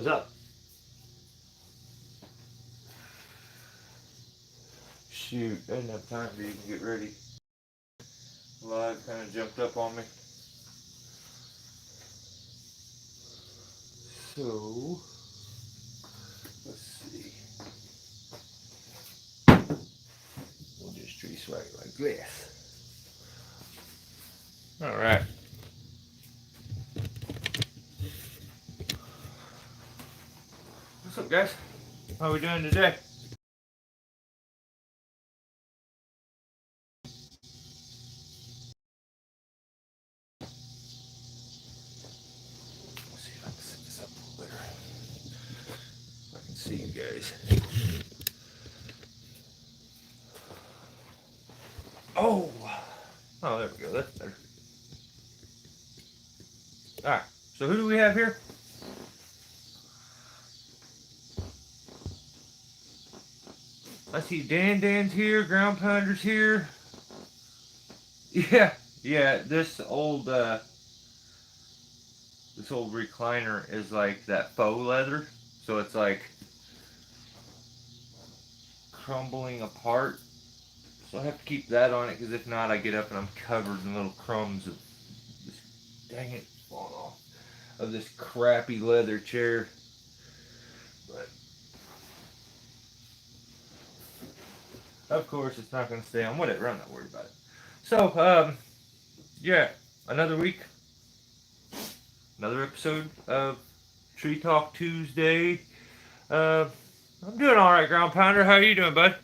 What's up? Shoot, I didn't have time to even get ready. Live kind of jumped up on me. So, let's see. We'll just trace right like this. Alright. What's up, guys? How are we doing today? Let's see if I can set this up a little better. I can see you guys. Oh! Oh, there we go. That's better. Alright, so who do we have here? I see Dan's here, Ground Pounder's here. Yeah, this old recliner is like that faux leather, so it's like crumbling apart. So I have to keep that on it, because if not, I get up and I'm covered in little crumbs of this, dang it, falling off, of this crappy leather chair. But of course, it's not going to stay on. Whatever, I'm not worried about it. So, yeah, another week, another episode of Tree Talk Tuesday. I'm doing all right, Ground Pounder. How are you doing, bud?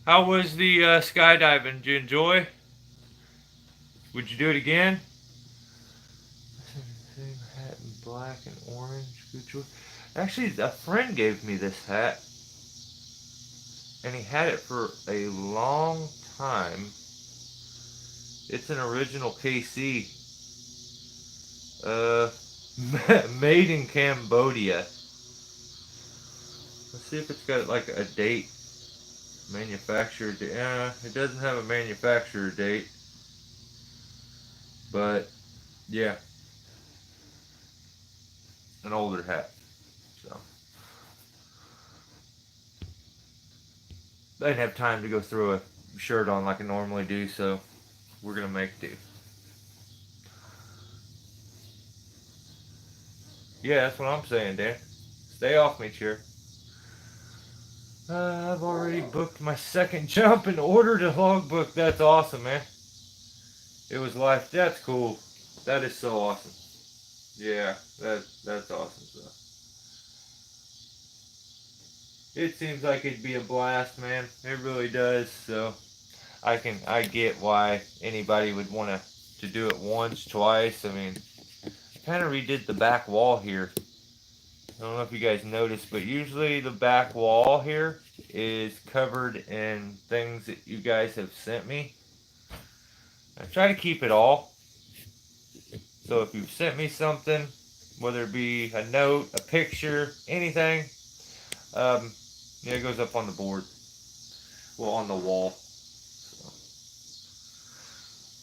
How was the skydiving? Did you enjoy? Would you do it again? Same hat in black and orange. Good choice. Actually, a friend gave me this hat, and he had it for a long time. It's an original KC, made in Cambodia. Let's see if it's got like a date, manufacturer date. It doesn't have a manufacturer date, but yeah, an older hat. So I didn't have time to go throw a shirt on like I normally do, so we're gonna make do. Yeah, that's what I'm saying, Dan. Stay off me, chair. I've already booked my second jump and ordered a logbook. That's awesome, man. It was life. That's cool. That is so awesome. Yeah, that's awesome stuff. It seems like it'd be a blast, man. It really does. So I get why anybody would want to do it once, twice. I mean, I kind of redid the back wall here. I don't know if you guys noticed, but usually the back wall here is covered in things that you guys have sent me. I try to keep it all. So if you've sent me something, whether it be a note, a picture, anything, yeah, it goes up on the board. Well, on the wall. So.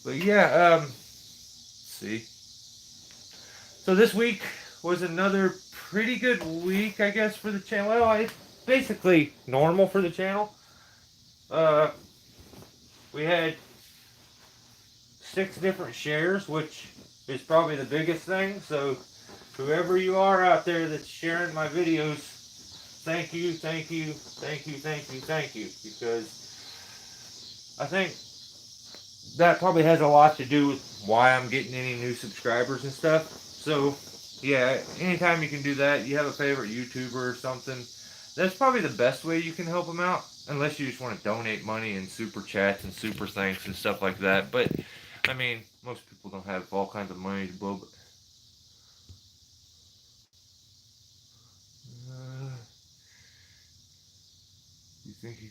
But yeah, let's see. So this week was another pretty good week, I guess, for the channel. Well, it's basically normal for the channel. We had 6 different shares, which is probably the biggest thing. So whoever you are out there that's sharing my videos, thank you, thank you, thank you, thank you, thank you. Because I think that probably has a lot to do with why I'm getting any new subscribers and stuff. So yeah, anytime you can do that, you have a favorite YouTuber or something, that's probably the best way you can help them out. Unless you just want to donate money and super chats and super thanks and stuff like that. But I mean, most people don't have all kinds of money to blow. But you think he?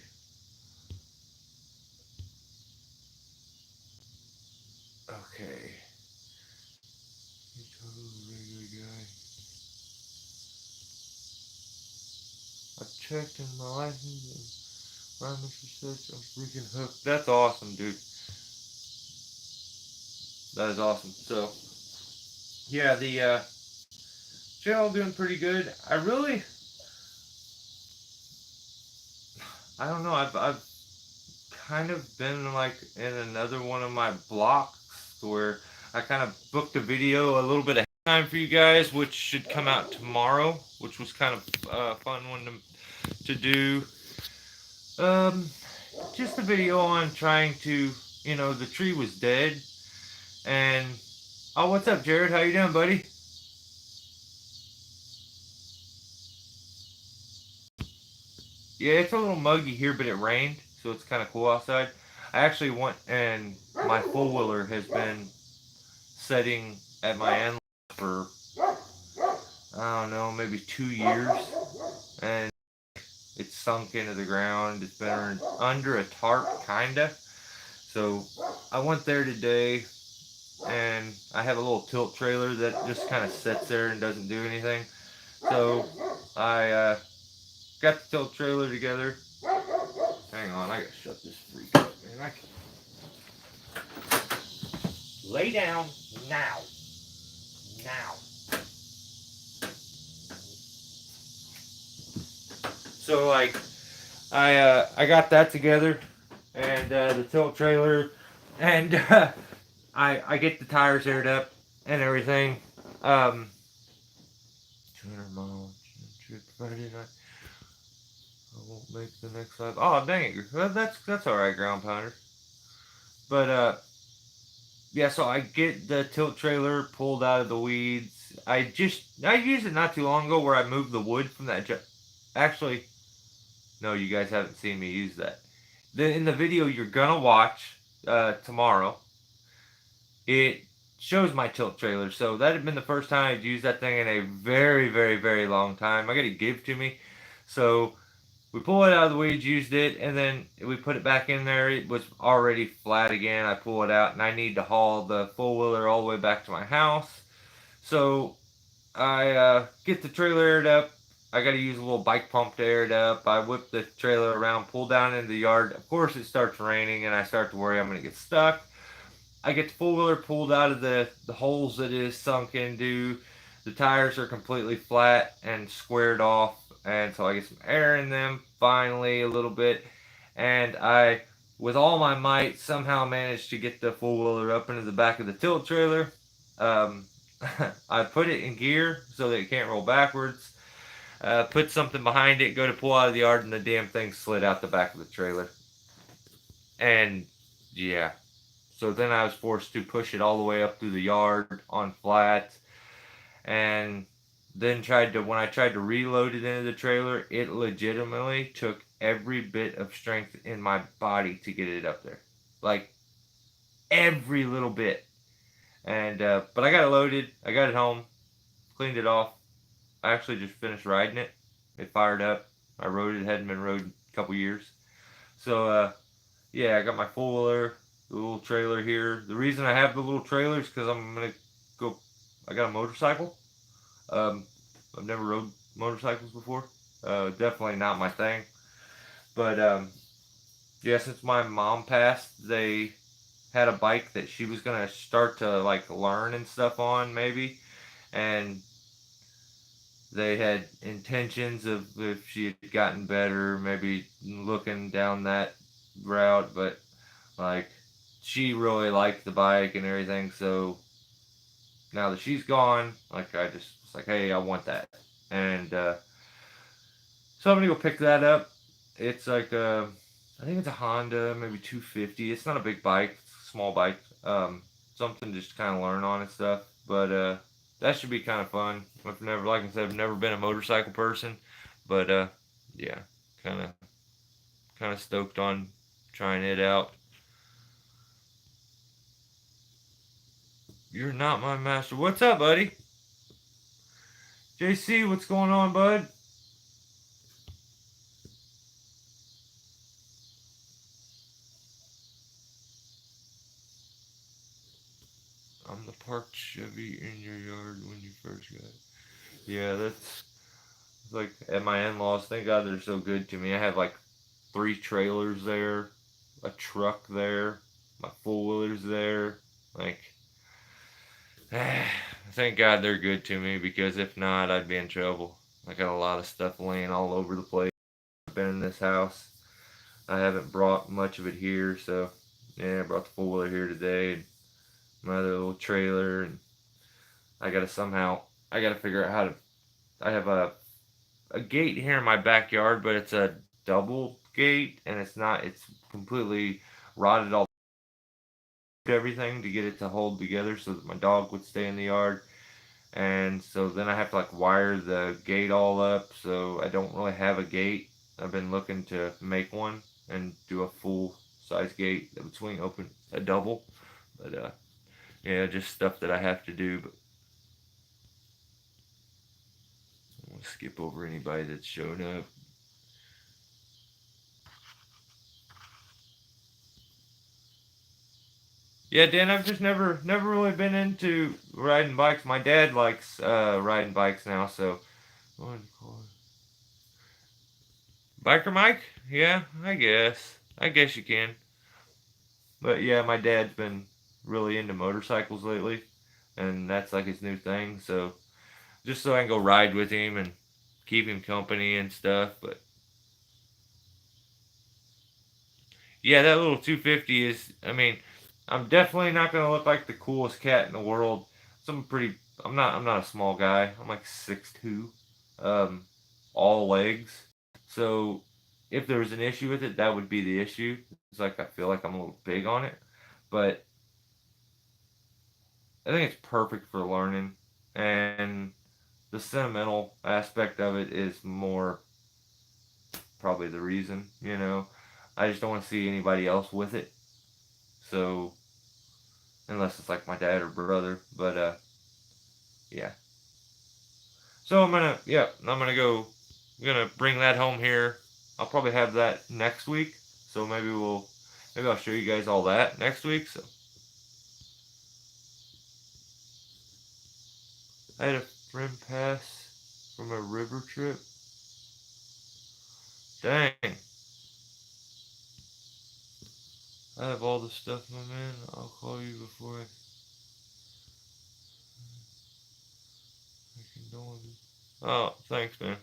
Okay. He's a regular guy. I checked in my license and biometric search. I'm freaking hooked. That's awesome, dude. That is awesome. So, yeah, y'all doing pretty good. I don't know. I've kind of been like in another one of my blocks where I kind of booked a video a little bit of time for you guys, which should come out tomorrow, which was kind of a fun one to do. Um, just a video on trying to, the tree was dead, and oh, what's up, Jared? How you doing, buddy? Yeah, it's a little muggy here, but it rained, so it's kind of cool outside. I actually went and my four wheeler has been sitting at my end for I don't know, maybe 2 years, and it's sunk into the ground. It's been under a tarp, kinda. So I went there today, and I have a little tilt trailer that just kind of sits there and doesn't do anything. So I got the tilt trailer together. Hang on, I gotta shut this freak up, man. Lay down now. Now. So like I got that together, and the tilt trailer, and I get the tires aired up and everything. 200 miles trip Friday night. I won't make the next live. Oh dang it! Well, that's all right, ground pounder. But yeah. So I get the tilt trailer pulled out of the weeds. I used it not too long ago where I moved the wood from that. Actually, no, you guys haven't seen me use that. In the video you're gonna watch tomorrow, it shows my tilt trailer. So that had been the first time I'd used that thing in a very, very, very long time. I got it give to me. So we pull it out of the weeds, used it, and then we put it back in there. It was already flat again. I pull it out, and I need to haul the four wheeler all the way back to my house. So I get the trailer aired up. I got to use a little bike pump to air it up. I whip the trailer around, pull down into the yard. Of course, it starts raining, and I start to worry I'm going to get stuck. I get the four wheeler pulled out of the holes that it is sunk into. The tires are completely flat and squared off, and so I get some air in them finally a little bit, and I, with all my might, somehow managed to get the four wheeler up into the back of the tilt trailer. Um, I put it in gear so that it can't roll backwards. Put something behind it, go to pull out of the yard, and the damn thing slid out the back of the trailer. And yeah, so then I was forced to push it all the way up through the yard on flat, and then when I tried to reload it into the trailer, it legitimately took every bit of strength in my body to get it up there, like every little bit. And but I got it loaded. I got it home, cleaned it off. I actually just finished riding it. It fired up. I rode it. Hadn't been rode in a couple years. So yeah, I got my four wheeler, the little trailer here. The reason I have the little trailer is because I'm gonna go. I got a motorcycle. I've never rode motorcycles before. Definitely not my thing. But yeah, since my mom passed, they had a bike that she was gonna start to like learn and stuff on maybe, and they had intentions of if she had gotten better, maybe looking down that route, but like she really liked the bike and everything, so now that she's gone, like I just was like, hey, I want that. And so I'm gonna go pick that up. It's like I think it's a Honda, maybe 250. It's not a big bike, it's a small bike. Something just to kind of learn on and stuff. But that should be kind of fun. I've never, like I said, I've never been a motorcycle person, but yeah, kind of stoked on trying it out. You're not my master. What's up, buddy? JC, what's going on, bud? I'm the parked Chevy in your yard when you first got it. Yeah, that's like at my in-laws. Thank God they're so good to me. I have like 3 trailers there, a truck there, my four wheelers there. Like, thank God they're good to me, because if not, I'd be in trouble. I got a lot of stuff laying all over the place. I've been in this house. I haven't brought much of it here, so yeah, I brought the four-wheeler here today, and my other little trailer, and I gotta figure out how to. I have a gate here in my backyard, but it's a double gate, and it's completely rotted all everything to get it to hold together so that my dog would stay in the yard. And so then I have to like wire the gate all up, so I don't really have a gate. I've been looking to make one and do a full size gate that would swing open a double. But yeah, just stuff that I have to do. But I won't skip over anybody that's showed up. Yeah, Dan, I've just never really been into riding bikes. My dad likes riding bikes now, so biker Mike? Yeah, I guess. I guess you can. But yeah, my dad's been really into motorcycles lately, and that's like his new thing. So just so I can go ride with him and keep him company and stuff. But yeah, that little 250 is. I mean, I'm definitely not gonna look like the coolest cat in the world. So I'm pretty. I'm not a small guy. I'm like 6'2", all legs. So if there was an issue with it, that would be the issue. It's like I feel like I'm a little big on it, but I think it's perfect for learning, and the sentimental aspect of it is more probably the reason. I just don't want to see anybody else with it. So unless it's like my dad or brother, but yeah. So I'm gonna go. I'm gonna bring that home here. I'll probably have that next week. So maybe I'll show you guys all that next week. So I had a friend pass from a river trip. Dang. I have all the stuff, my man. I'll call you before I can go on. Oh, thanks, man.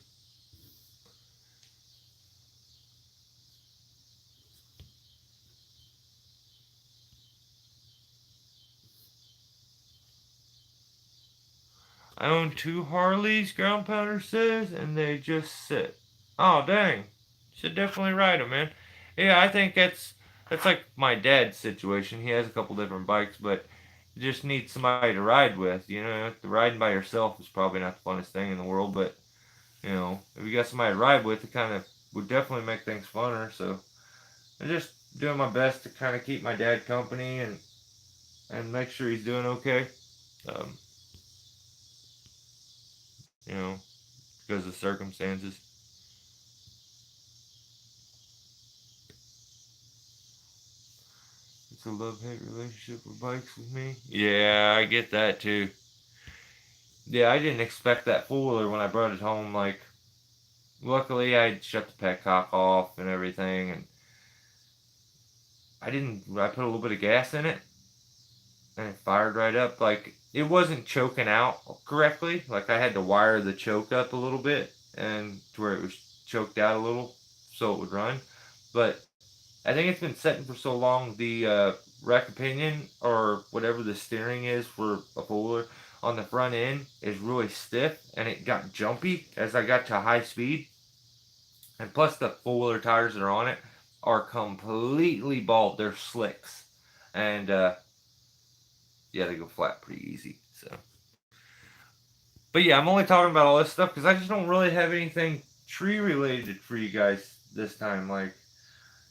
I own two Harleys, Ground Pounder says, and they just sit. Oh, dang. Should definitely ride them, man. Yeah, I think that's like my dad's situation. He has a couple different bikes, but you just need somebody to ride with. Riding by yourself is probably not the funnest thing in the world, but if you got somebody to ride with, it kind of would definitely make things funner. So I'm just doing my best to kind of keep my dad company and make sure he's doing okay. Um, you know, because of circumstances. It's a love-hate relationship with bikes with me. Yeah, I get that too. Yeah, I didn't expect that four-wheeler when I brought it home. Like, luckily I shut the petcock off and everything, and I put a little bit of gas in it, and it fired right up. Like, it wasn't choking out correctly. Like, I had to wire the choke up a little bit, and to where it was choked out a little so it would run. But I think it's been setting for so long. The rack pinion or whatever the steering is for a four-wheeler on the front end is really stiff, and it got jumpy as I got to high speed. And plus, the four-wheeler tires that are on it are completely bald. They're slicks, and yeah, they go flat pretty easy. So, but yeah, I'm only talking about all this stuff because I just don't really have anything tree related for you guys this time. Like,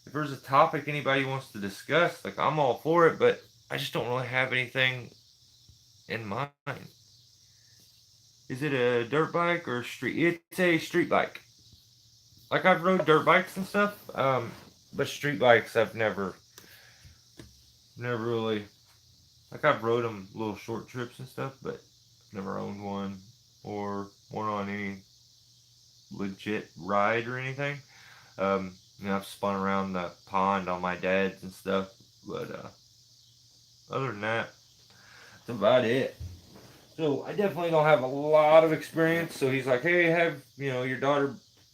if there's a topic anybody wants to discuss, like I'm all for it, but I just don't really have anything in mind. Is it a dirt bike or a street? It's a street bike. Like I've rode dirt bikes and stuff, but street bikes I've never really like I've rode them little short trips and stuff, but never owned one or one on any legit ride or anything. I've spun around the pond on my dad's and stuff, but other than that, that's about it. So I definitely don't have a lot of experience. So he's like, hey, have your daughter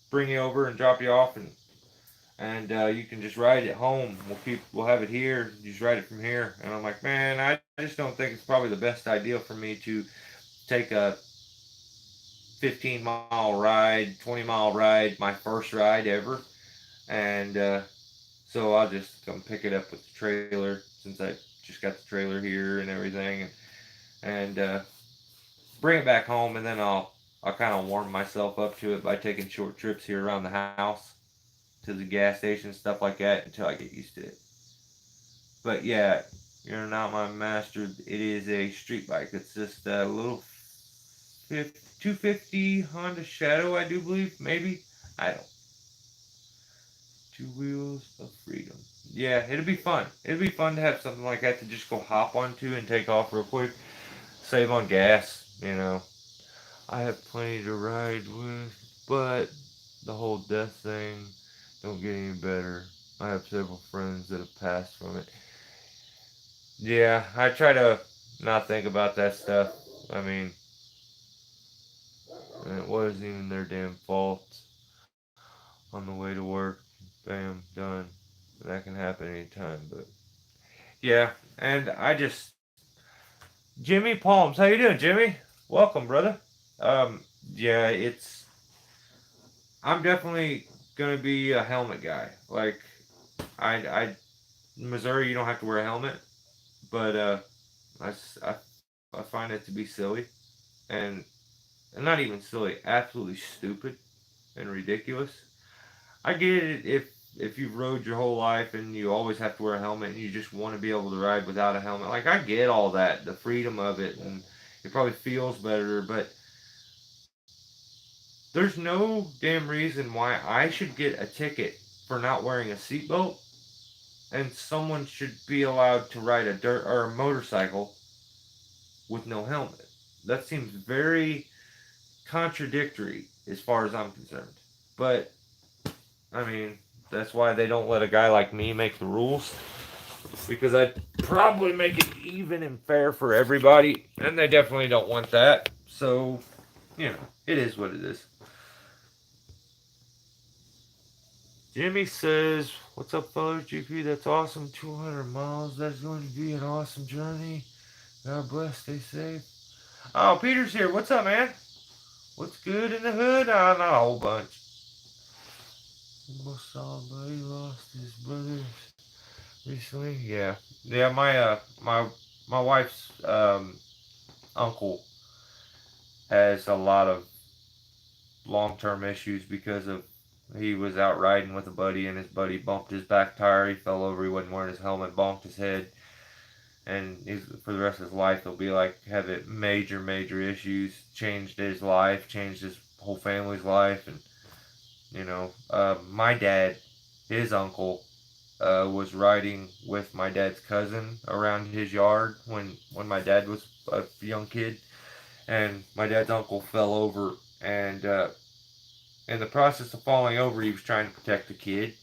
bring you over and drop you off, and you can just ride it home. We'll have it here. You just ride it from here. And I'm like, man, I just don't think it's probably the best idea for me to take a 15-mile ride, 20-mile ride, my first ride ever, and so I'll just come pick it up with the trailer since I just got the trailer here and everything, and bring it back home, and then I'll kind of warm myself up to it by taking short trips here around the house to the gas station, stuff like that, until I get used to it. But yeah, you're not my master. It is a street bike. It's just a little 250 Honda Shadow, I do believe. Maybe. I don't. Two wheels of freedom. Yeah, it'd be fun. It'd be fun to have something like that to just go hop onto and take off real quick. Save on gas. I have plenty to ride with, but the whole death thing don't get any better. I have several friends that have passed from it. Yeah, I try to not think about that stuff. I mean, it wasn't even their damn fault. On the way to work, bam, done. That can happen anytime, but yeah. And Jimmy Palms, how you doing, Jimmy? Welcome, brother. Um, yeah, I'm definitely gonna be a helmet guy. Like, I, Missouri, you don't have to wear a helmet, but I, I, I find it to be silly, and not even silly, absolutely stupid and ridiculous. I get it if you've rode your whole life and you always have to wear a helmet and you just want to be able to ride without a helmet. Like, I get all that, the freedom of it, and it probably feels better, but there's no damn reason why I should get a ticket for not wearing a seatbelt and someone should be allowed to ride a dirt or a motorcycle with no helmet. That seems very contradictory as far as I'm concerned. But I mean, that's why they don't let a guy like me make the rules, because I'd probably make it even and fair for everybody, and they definitely don't want that. So, it is what it is. Jimmy says, "What's up, fellas? GP, that's awesome. 200 miles. That's going to be an awesome journey. God bless. Stay safe." Oh, Peter's here. What's up, man? What's good in the hood? Not a whole bunch. Most somebody lost his brother recently. Yeah, yeah. My wife's uncle has a lot of long-term issues because of he was out riding with a buddy and his buddy bumped his back tire. He fell over. He wasn't wearing his helmet, bonked his head, and for the rest of his life he'll be like have it major issues. Changed his life, changed his whole family's life, and my dad, his uncle, was riding with my dad's cousin around his yard when my dad was a young kid, and my dad's uncle fell over, and in the process of falling over, he was trying to protect the kid,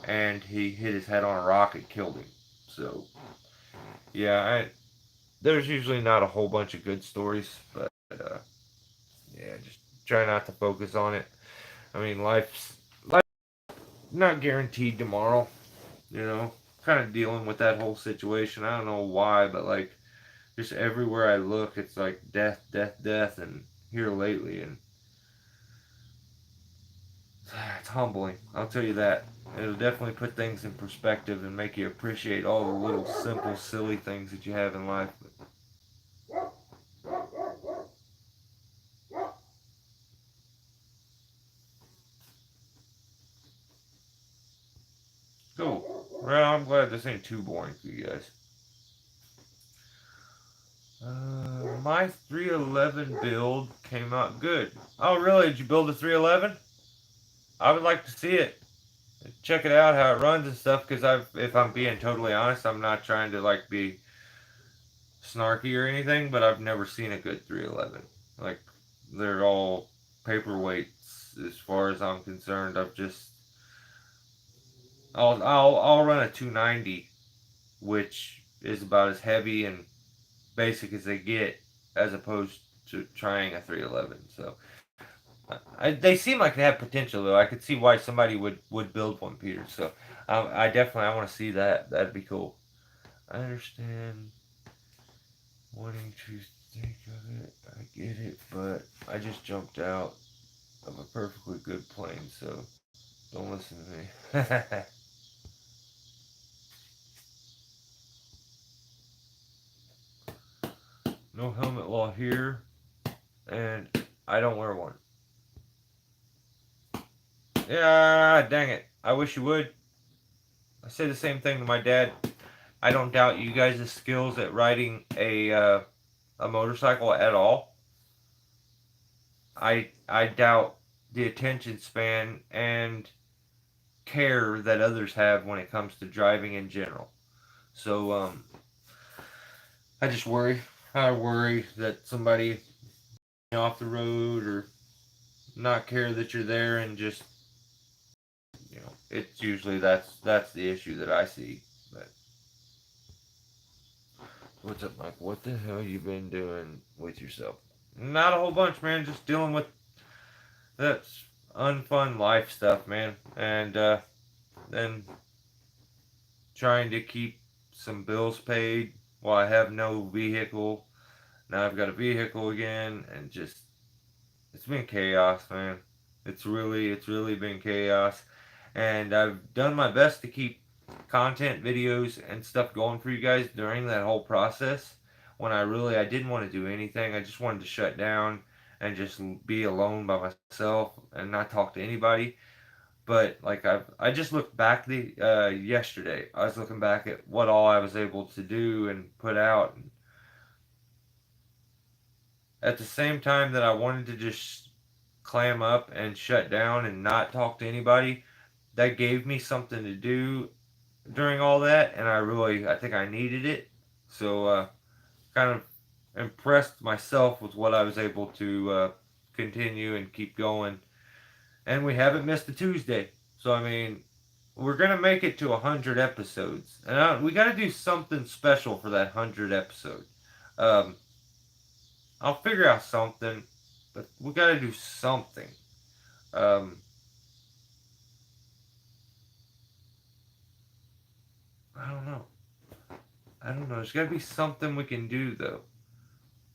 and he hit his head on a rock and killed him. So, yeah, there's usually not a whole bunch of good stories, but yeah, just try not to focus on it. I mean, life not guaranteed tomorrow. Kind of dealing with that whole situation. I don't know why, but like just everywhere I look, it's like death, and here lately, and it's humbling. I'll tell you that. It'll definitely put things in perspective and make you appreciate all the little simple, silly things that you have in life. Cool. Well, I'm glad this ain't too boring for you guys. My 311 build came out good. Oh, really? Did you build a 311? I would like to see it. Check it out, how it runs and stuff. Because if I'm being totally honest, I'm not trying to like be snarky or anything, but I've never seen a good 311. Like, they're all paperweights as far as I'm concerned. I'll run a 290, which is about as heavy and basic as they get, as opposed to trying a 311. So they seem like they have potential though. I could see why somebody would build one, Peter. So I definitely I want to see that. That'd be cool. I understand wanting to think of it. I get it, but I just jumped out of a perfectly good plane, so don't listen to me. No helmet law here, and I don't wear one. Yeah, dang it. I wish you would. I say the same thing to my dad. I don't doubt you guys' skills at riding a motorcycle at all. I doubt the attention span and care that others have when it comes to driving in general. So I just worry. I worry that somebody off the road or not care that you're there and just it's usually that's the issue that I see. But what's up, Mike? What the hell you been doing with yourself? Not a whole bunch, man. Just dealing with that unfun life stuff, man, and then trying to keep some bills paid while I have no vehicle. Now I've got a vehicle again, and just it's been chaos, man. It's really been chaos, and I've done my best to keep content videos and stuff going for you guys during that whole process. When I didn't want to do anything, I just wanted to shut down and just be alone by myself and not talk to anybody. But like I just looked back the yesterday. I was looking back at what all I was able to do and put out. And at the same time that I wanted to just clam up and shut down and not talk to anybody, that gave me something to do during all that, and I think I needed it. So kind of impressed myself with what I was able to continue and keep going. And we haven't missed a Tuesday. So I mean, we're gonna make it to 100 episodes, and we got to do something special for that 100 episode. Um, I'll figure out something, but we got to do something. Um, I don't know. I don't know. There's got to be something we can do though,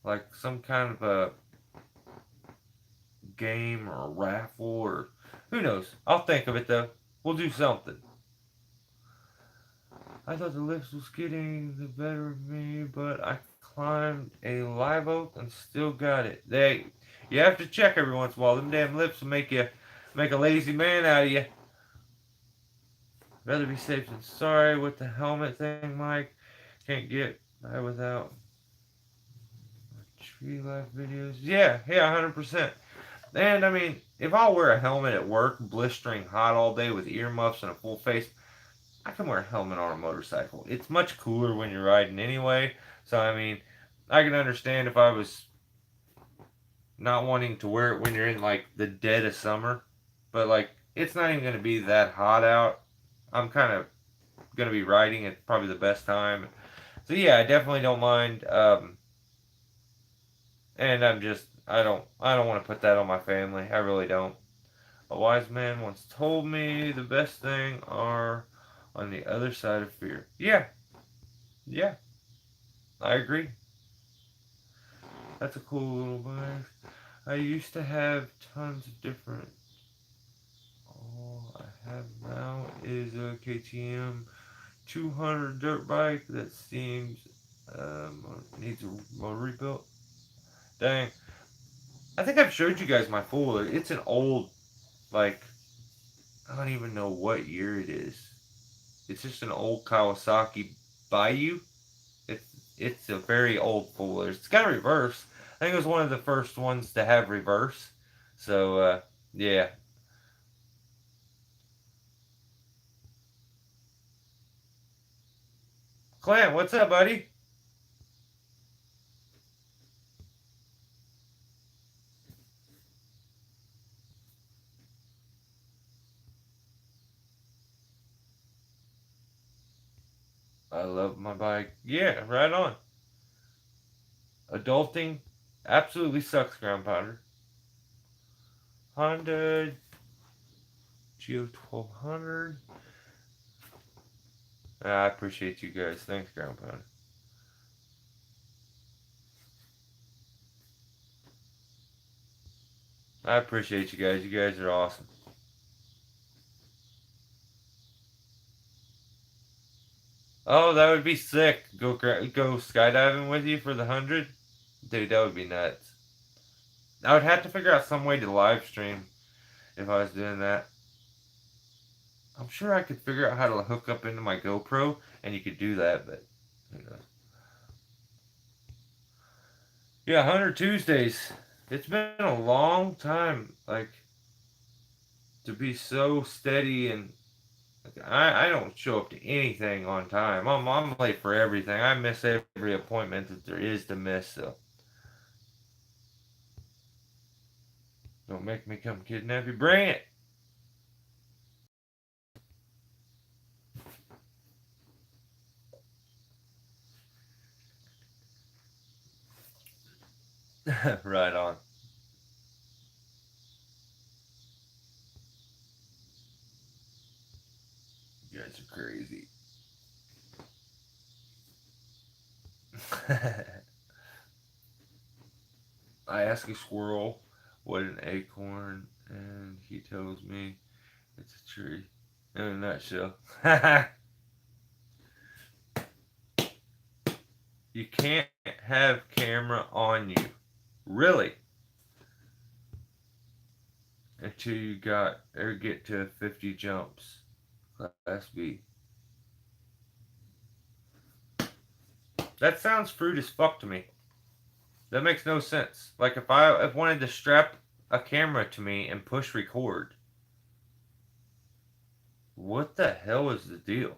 like some kind of a game or a raffle or who knows. I'll think of it though. We'll do something. I thought the lift was getting the better of me, but I climbed a live oak and still got it. You have to check every once in a while. Them damn lips will make a lazy man out of you. Rather be safe than sorry with the helmet thing, Mike. Can't get by without tree life videos. Yeah, 100%. And I mean, if I'll wear a helmet at work, blistering hot all day with earmuffs and a full face, I can wear a helmet on a motorcycle. It's much cooler when you're riding anyway. So I mean, I can understand if I was not wanting to wear it when you're in like the dead of summer, but like it's not even going to be that hot out. I'm kind of going to be riding at probably the best time. So yeah, I definitely don't mind. And I don't want to put that on my family. I really don't. A wise man once told me the best thing are on the other side of fear. Yeah, I agree. That's a cool little bike. I used to have tons of different. All I have now is a KTM 200 dirt bike that seems needs a motor rebuilt. Dang, I think I've showed you guys my full. It's an old, like, I don't even know what year it is. It's just an old Kawasaki Bayou. It's it's a very old Fuller. It's got a reverse. I think it was one of the first ones to have reverse. So yeah. Clint, what's up, buddy? I love my bike. Yeah, right on. Adulting. Absolutely sucks, ground pounder. Honda Geo 1200. I appreciate you guys. Thanks, ground pounder. I appreciate you guys. You guys are awesome. Oh, that would be sick. Go skydiving with you for the 100? Dude, that would be nuts. I would have to figure out some way to live stream if I was doing that. I'm sure I could figure out how to hook up into my GoPro and you could do that, but who knows. Yeah, 100 Tuesdays. It's been a long time, like, to be so steady and like, I don't show up to anything on time. I'm late for everything. I miss every appointment that there is to miss, so don't make me come kidnap you. Bring it! Right on. You guys are crazy. I ask a squirrel what an acorn, and he tells me it's a tree. In a nutshell. You can't have camera on you. Really. Until you got or get to 50 jumps. Class B. That sounds fruit as fuck to me. That makes no sense. Like if I wanted to strap a camera to me and push record, what the hell is the deal?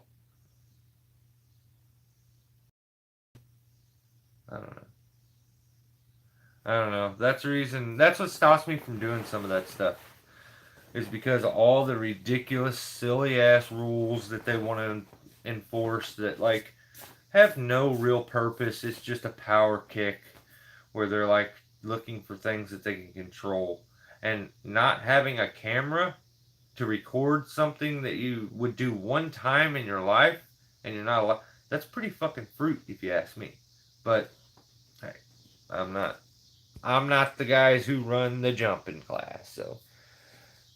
I don't know. I don't know. That's the reason. That's what stops me from doing some of that stuff. Is because of all the ridiculous, silly ass rules that they want to enforce that like have no real purpose. It's just a power kick where they're like looking for things that they can control, and not having a camera to record something that you would do one time in your life and you're not allowed. That's pretty fucking fruit if you ask me. But hey, I'm not. I'm not the guys who run the jumping class, so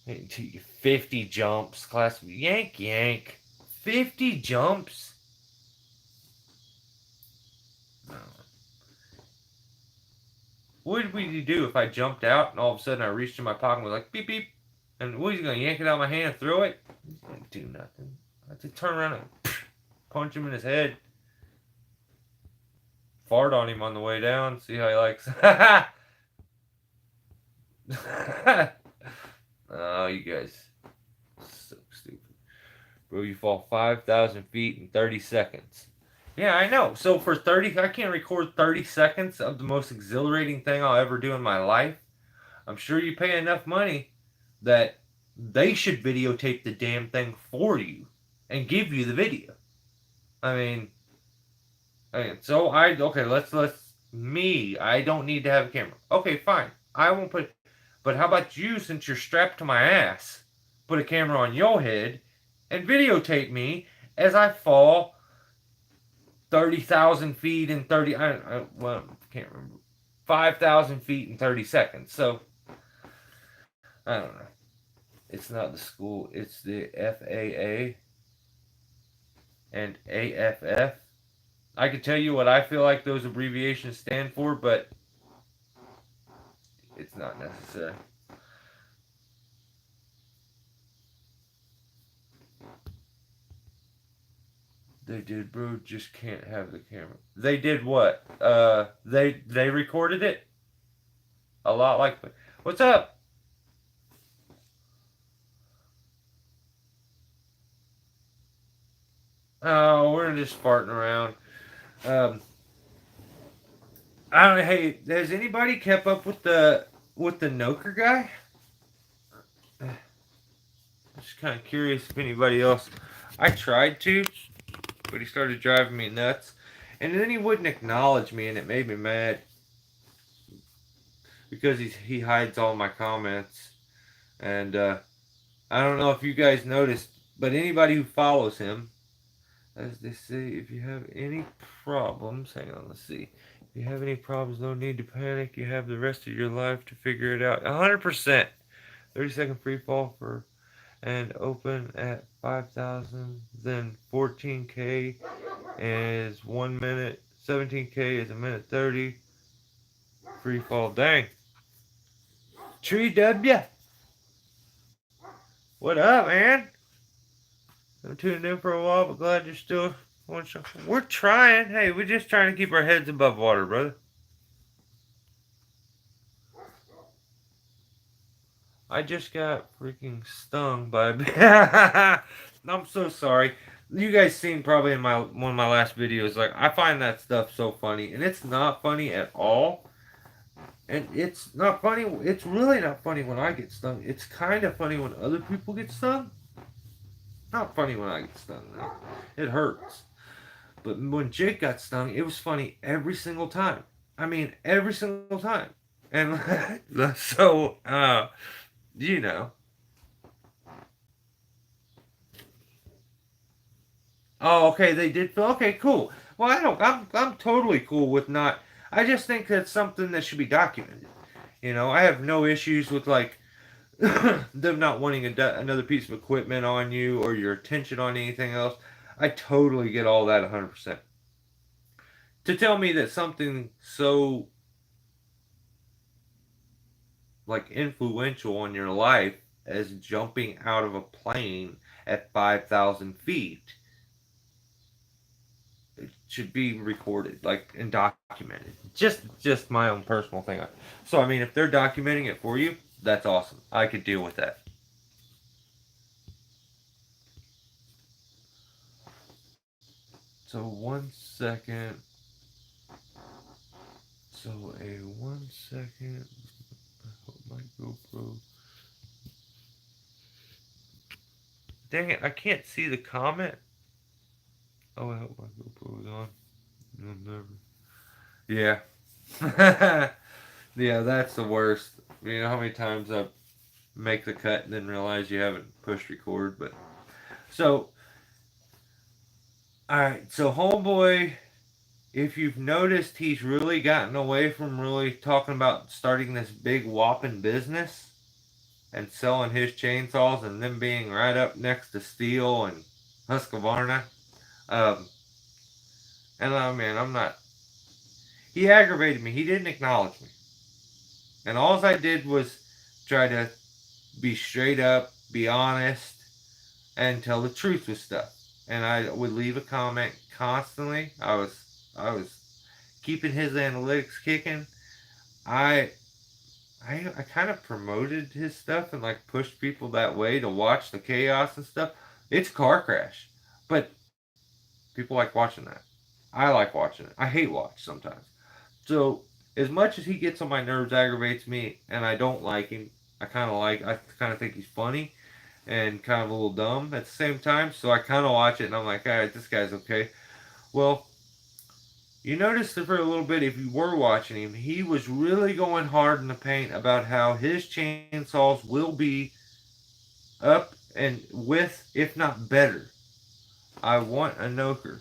50 jumps, class yank yank. 50 jumps? No. What would you do if I jumped out and all of a sudden I reached in my pocket and was like beep beep? And what, he's gonna yank it out of my hand and throw it? He's gonna do nothing. I have to turn around and punch him in his head. Fart on him on the way down, see how he likes. Oh, you guys. So stupid. Bro, you fall 5,000 feet in 30 seconds. Yeah, I know. So for 30, I can't record 30 seconds of the most exhilarating thing I'll ever do in my life. I'm sure you pay enough money that they should videotape the damn thing for you and give you the video. I mean, so okay, let's me. I don't need to have a camera. Okay, fine. I won't put. But how about you, since you're strapped to my ass, put a camera on your head and videotape me as I fall 30,000 feet in 30. Well, I can't remember. 5,000 feet in 30 seconds. So I don't know. It's not the school. It's the FAA and AFF. I could tell you what I feel like those abbreviations stand for, but it's not necessary. They did, bro. Just can't have the camera. They did what? They recorded it a lot like. What's up? Oh, we're just farting around. Um, I don't know. Hey, has anybody kept up with the Noker guy? Just kind of curious if anybody else. I tried to, but he started driving me nuts, and then he wouldn't acknowledge me, and it made me mad. because he hides all my comments. And I don't know if you guys noticed, but anybody who follows him, as they say, if you have any problems, hang on, let's see. If you have any problems, no need to panic. You have the rest of your life to figure it out. 100%. 30-second free fall for and open at 5,000. Then 14K is 1 minute. 17K is a minute 30. Free fall. Dang. Tree W. What up, man? I'm tuned in for a while, but glad you're still watching. We're trying. Hey, we're just trying to keep our heads above water, brother. I just got freaking stung by a I'm so sorry. You guys seen probably in my one of my last videos, like I find that stuff so funny, and it's not funny at all. And it's not funny. It's really not funny when I get stung. It's kind of funny when other people get stung. Not funny when I get stung. No. It hurts. But when Jake got stung, it was funny every single time. I mean, every single time. And so, you know. Oh, okay, they did. Okay, cool. Well, I don't. I'm totally cool with not. I just think that's something that should be documented. You know, I have no issues with like them not wanting another piece of equipment on you or your attention on anything else. I totally get all that 100%. To tell me that something so like influential on your life as jumping out of a plane at 5,000 feet, it should be recorded, like, and documented. Just my own personal thing. So I mean, if they're documenting it for you, that's awesome. I could deal with that. So 1 second. So a 1 second. I hope my GoPro. Dang it! I can't see the comment. Oh, I hope my GoPro is on. No, never. Yeah. Yeah, that's the worst. You know how many times I make the cut and then realize you haven't pushed record, but so alright, so homeboy, if you've noticed he's really gotten away from really talking about starting this big whopping business and selling his chainsaws and them being right up next to Steel and Husqvarna. Um and I mean I'm not he aggravated me. He didn't acknowledge me. And all I did was try to be straight up, be honest, and tell the truth with stuff. And I would leave a comment constantly. I was keeping his analytics kicking. I I kind of promoted his stuff and like pushed people that way to watch the chaos and stuff. It's car crash, but people like watching that. I like watching it. I hate watch sometimes. So as much as he gets on my nerves, aggravates me, and I don't like him. I kind of think he's funny and kind of a little dumb at the same time. So I kind of watch it and I'm like, all right, this guy's okay. Well, you noticed that for a little bit, if you were watching him, he was really going hard in the paint about how his chainsaws will be up and with, if not better. I want a Noker.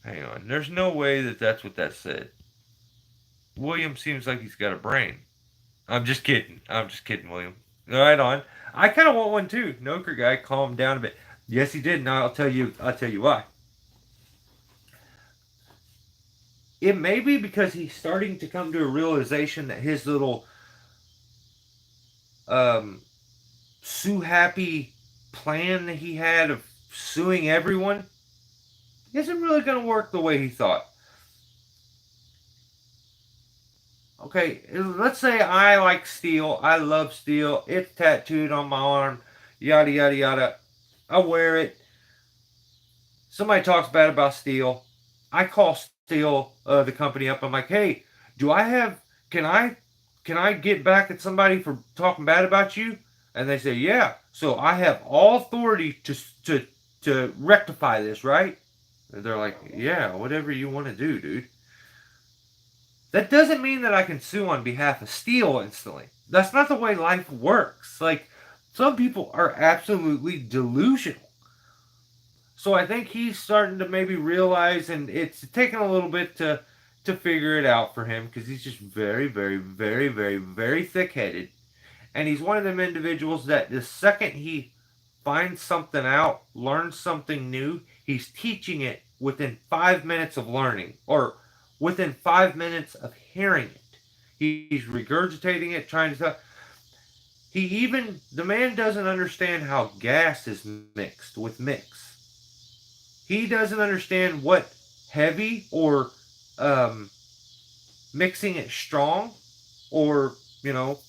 Hang on. There's no way that that's what that said. William seems like he's got a brain. I'm just kidding. I'm just kidding, William. Right on. I kind of want one too. Noker guy, calm down a bit. Yes, he did. And I'll tell you. I'll tell you why. It may be because he's starting to come to a realization that his little um, sue happy plan that he had of suing everyone isn't really going to work the way he thought. Okay, let's say I like steel. I love steel. It's tattooed on my arm. Yada, yada, yada. I wear it. Somebody talks bad about steel. I call steel the company up. I'm like, hey, do I have? Can I get back at somebody for talking bad about you? And they say, yeah. So I have all authority to rectify this, right? And they're like, yeah, whatever you want to do, dude. That doesn't mean that I can sue on behalf of Steel instantly. That's not the way life works. Like, some people are absolutely delusional. So I think he's starting to maybe realize, and it's taking a little bit to figure it out for him because he's just very, very, very, very, very thick-headed. And he's one of them individuals that the second he finds something out, learns something new, he's teaching it within 5 minutes of learning or within 5 minutes of hearing it. He's regurgitating it, trying to tell. The man doesn't understand how gas is mixed with mix. He doesn't understand what heavy or um, mixing it strong or, you know,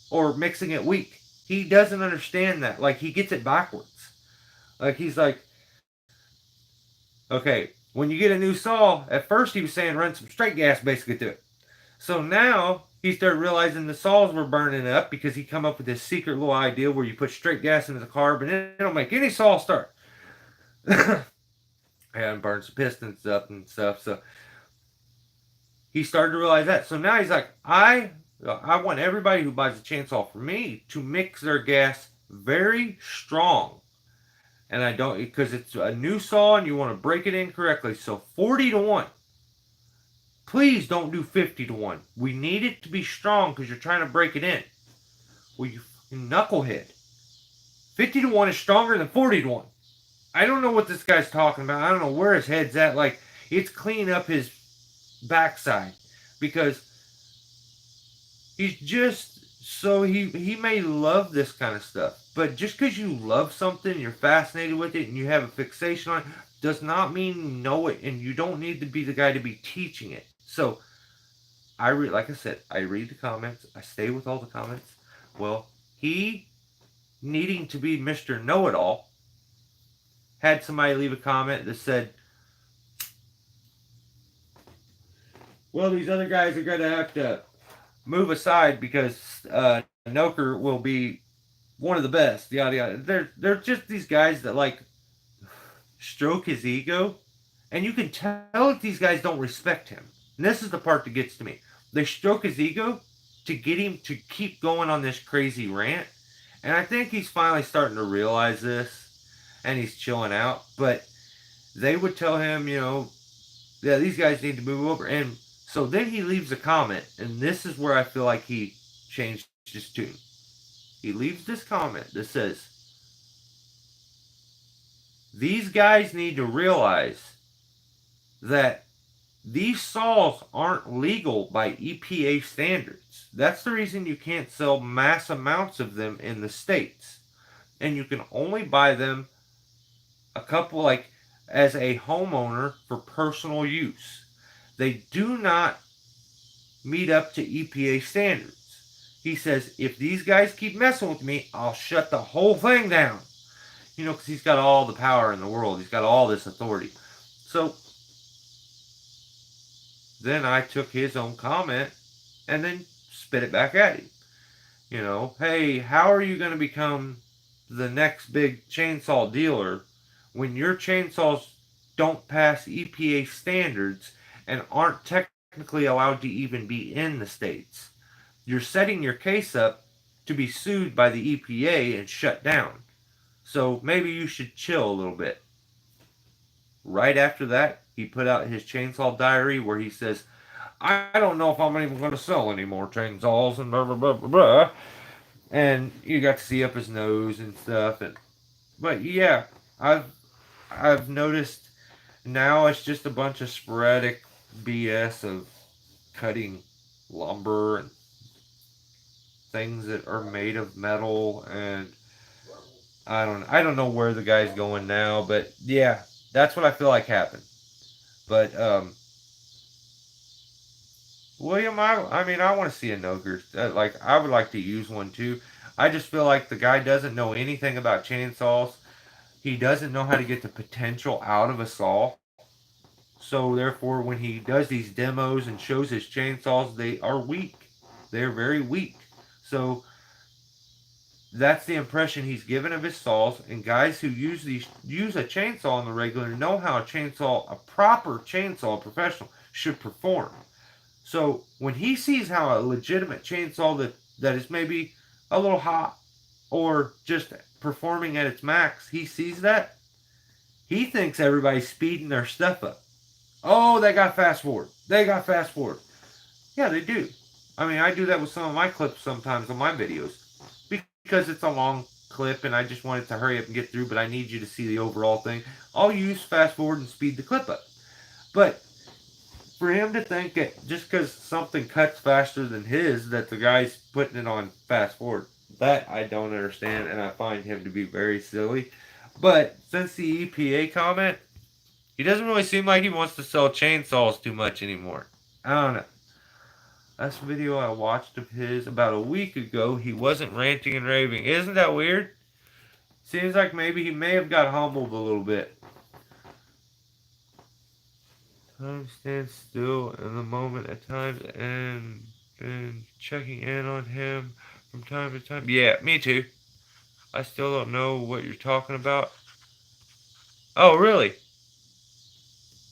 or mixing it weak. He doesn't understand that. Like, he gets it backwards. Like, he's like, okay, when you get a new saw, at first he was saying run some straight gas basically to it. So now he started realizing the saws were burning up because he come up with this secret little idea where you put straight gas into the carb and it'll make any saw start. And burn some pistons up and stuff. So he started to realize that. So now he's like, I want everybody who buys a chainsaw from me to mix their gas very strong. And I don't, because it's a new saw and you want to break it in correctly. So 40 to 1. Please don't do 50 to 1. We need it to be strong because you're trying to break it in. Well, you fucking knucklehead. 50 to 1 is stronger than 40 to 1. I don't know what this guy's talking about. I don't know where his head's at. Like, it's cleaning up his backside because he's just so he may love this kind of stuff, but just because you love something, you're fascinated with it, and you have a fixation on it, does not mean you know it, and you don't need to be the guy to be teaching it. So like I said, I read the comments, I stay with all the comments. Well, he, needing to be Mr. Know-It-All, had somebody leave a comment that said, well, these other guys are going to have to move aside because Noker will be one of the best. Yada yada. They're just these guys that like stroke his ego, and you can tell that these guys don't respect him. And this is the part that gets to me. They stroke his ego to get him to keep going on this crazy rant, and I think he's finally starting to realize this, and he's chilling out. But they would tell him, yeah, these guys need to move over, and so then he leaves a comment, and this is where I feel like he changed his tune. He leaves this comment that says, these guys need to realize that these saws aren't legal by EPA standards. That's the reason you can't sell mass amounts of them in the States. And you can only buy them a couple, like, as a homeowner for personal use. They do not meet up to EPA standards. He says, if these guys keep messing with me, I'll shut the whole thing down. Because he's got all the power in the world. He's got all this authority. So then I took his own comment and then spit it back at him. Hey, how are you going to become the next big chainsaw dealer when your chainsaws don't pass EPA standards and aren't technically allowed to even be in the States? You're setting your case up to be sued by the EPA and shut down. So maybe you should chill a little bit. Right after that, he put out his chainsaw diary where he says, I don't know if I'm even going to sell any more chainsaws and blah, blah, blah, blah, blah. And you got to see up his nose and stuff. But yeah, I've noticed now it's just a bunch of sporadic BS of cutting lumber and things that are made of metal, and I don't know where the guy's going now, but yeah, that's what I feel like happened. But William, I mean, I want to see a Noker. Like, I would like to use one too. I just feel like the guy doesn't know anything about chainsaws. He doesn't know how to get the potential out of a saw. So therefore, when he does these demos and shows his chainsaws, they are weak. They're very weak. So that's the impression he's given of his saws. And guys who use a chainsaw on the regular know how a proper chainsaw, a professional, should perform. So when he sees how a legitimate chainsaw that is maybe a little hot or just performing at its max, he sees that, he thinks everybody's speeding their stuff up. Oh, they got fast forward. They got fast forward. Yeah, they do. I mean, I do that with some of my clips sometimes on my videos because it's a long clip and I just want it to hurry up and get through, but I need you to see the overall thing. I'll use fast forward and speed the clip up. But for him to think that just because something cuts faster than his, that the guy's putting it on fast forward, that I don't understand, and I find him to be very silly. But since the EPA comment, he doesn't really seem like he wants to sell chainsaws too much anymore. I don't know. Last video I watched of his about a week ago, he wasn't ranting and raving. Isn't that weird? Seems like maybe he may have got humbled a little bit. Time stands still in the moment at times and been checking in on him from time to time. Yeah, me too. I still don't know what you're talking about. Oh, really?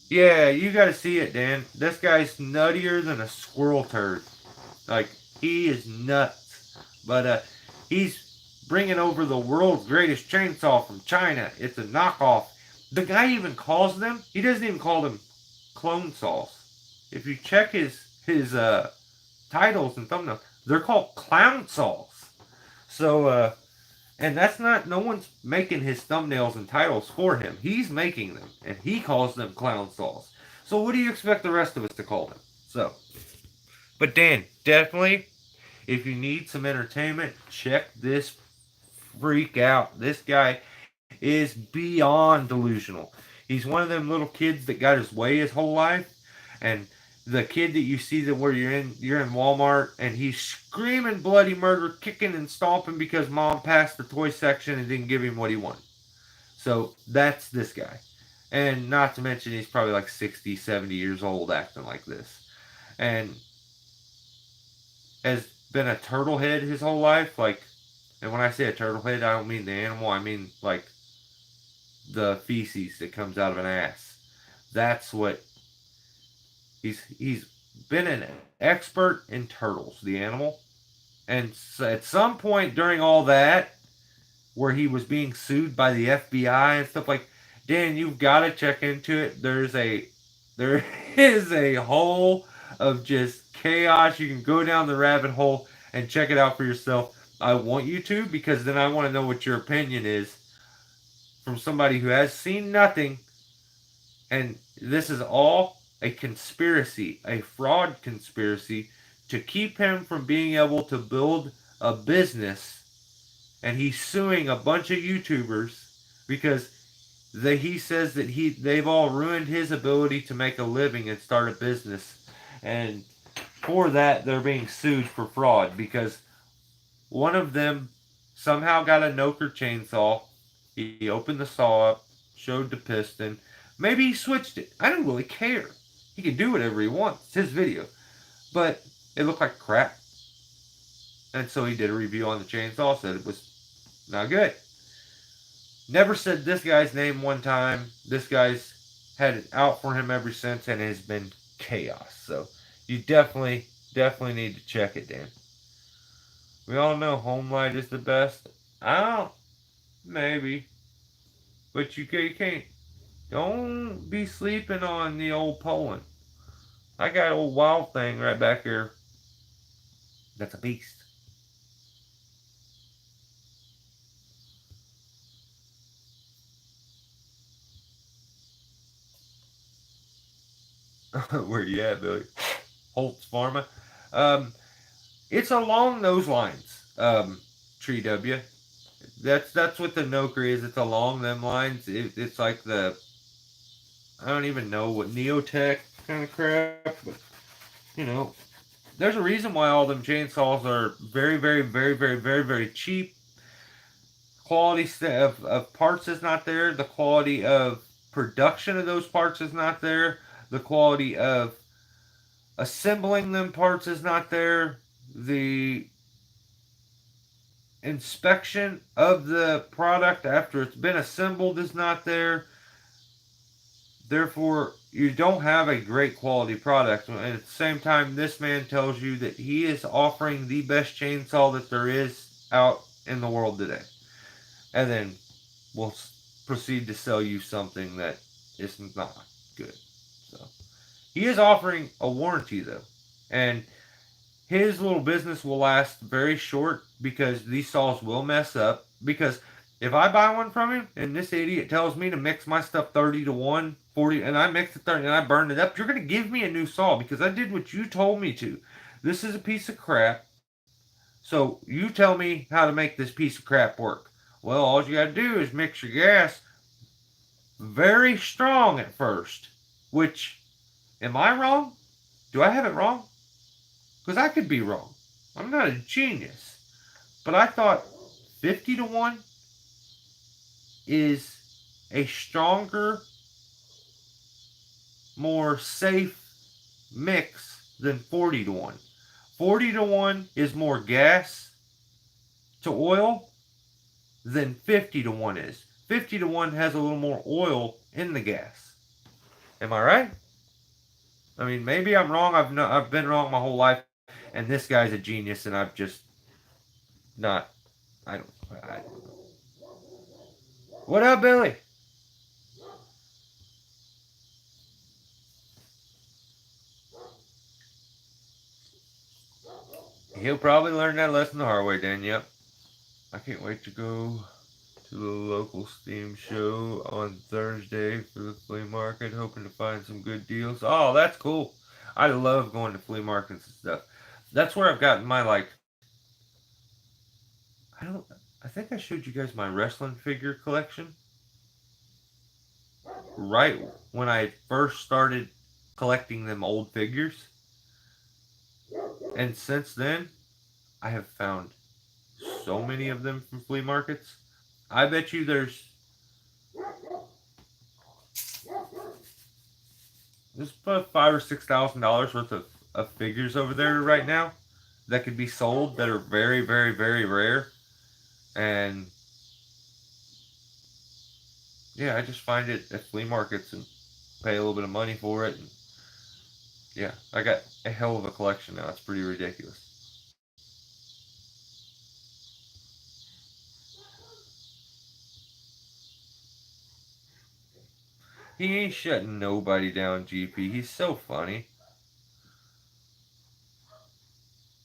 Yeah, you gotta see it, Dan. This guy's nuttier than a squirrel turd. Like, he is nuts. But, he's bringing over the world's greatest chainsaw from China. It's a knockoff. The guy even calls them, he doesn't even call them clone saws. If you check his titles and thumbnails, they're called clown saws. So, and that's not, no one's making his thumbnails and titles for him. He's making them, and he calls them clown saws. So what do you expect the rest of us to call them? So, but Dan, definitely, if you need some entertainment, check this freak out. This guy is beyond delusional. He's one of them little kids that got his way his whole life, and the kid that you see that where you're in Walmart and he's screaming bloody murder, kicking and stomping because mom passed the toy section and didn't give him what he wanted. So that's this guy. And not to mention he's probably like 60, 70 years old acting like this. And has been a turtle head his whole life. Like, and when I say a turtle head, I don't mean the animal. I mean like the feces that comes out of an ass. That's what he's been an expert in turtles, the animal. And at some point during all that, where he was being sued by the FBI and stuff like, Dan, you've got to check into it. There is a hole of just chaos. You can go down the rabbit hole and check it out for yourself. I want you to, because then I want to know what your opinion is from somebody who has seen nothing. And this is all a conspiracy, a fraud conspiracy to keep him from being able to build a business. And he's suing a bunch of YouTubers because he says that they've all ruined his ability to make a living and start a business. And for that, they're being sued for fraud because one of them somehow got a Noker chainsaw. He opened the saw up, showed the piston. Maybe he switched it. I don't really care. He can do whatever he wants. It's his video. But it looked like crap. And so he did a review on the chainsaw, said it was not good. Never said this guy's name one time. This guy's had it out for him ever since, and it has been chaos. So you definitely need to check it, Dan. We all know home light is the best. I don't. Maybe. But you can't. Don't be sleeping on the old Poland. I got old Wild Thing right back here. That's a beast. Where you at, Billy? Holtz Pharma. Um, it's along those lines. Tree W. That's what the Noker is. It's along them lines. It's like I don't even know what Neotech kind of crap, but you know, there's a reason why all them chainsaws are very, very, very, very, very, very cheap. Quality of parts is not there. The quality of production of those parts is not there. The quality of assembling them parts is not there. The inspection of the product after it's been assembled is not there. Therefore, you don't have a great quality product. And at the same time, this man tells you that he is offering the best chainsaw that there is out in the world today. And then we'll proceed to sell you something that is not good. So he is offering a warranty though, and his little business will last very short because these saws will mess up. Because if I buy one from him and this idiot tells me to mix my stuff 30 to 1, 40, and I mix it 30 and I burn it up, you're going to give me a new saw because I did what you told me to. This is a piece of crap. So you tell me how to make this piece of crap work. Well, all you got to do is mix your gas very strong at first. Which, am I wrong? Do I have it wrong? Because I could be wrong. I'm not a genius. But I thought 50 to 1 is a stronger, more safe mix than 40 to 1. 40 to 1 is more gas to oil than 50 to 1 is. 50 to 1 has a little more oil in the gas. Am I right? I mean, maybe I'm wrong. I've been wrong my whole life, and this guy's a genius, and I've just not. I don't know. What up, Billy? He'll probably learn that lesson the hard way, then. Yep. I can't wait to go to the local Steam show on Thursday for the flea market, hoping to find some good deals. Oh, that's cool. I love going to flea markets and stuff. That's where I've gotten my like. I don't. I think I showed you guys my wrestling figure collection right when I first started collecting them old figures, and since then I have found so many of them from flea markets. I bet you there's about $5,000 or $6,000 worth of figures over there right now that could be sold that are very, very, very rare. And yeah, I just find it at flea markets and pay a little bit of money for it. And yeah, I got a hell of a collection now. It's pretty ridiculous. He ain't shutting nobody down, GP. He's so funny.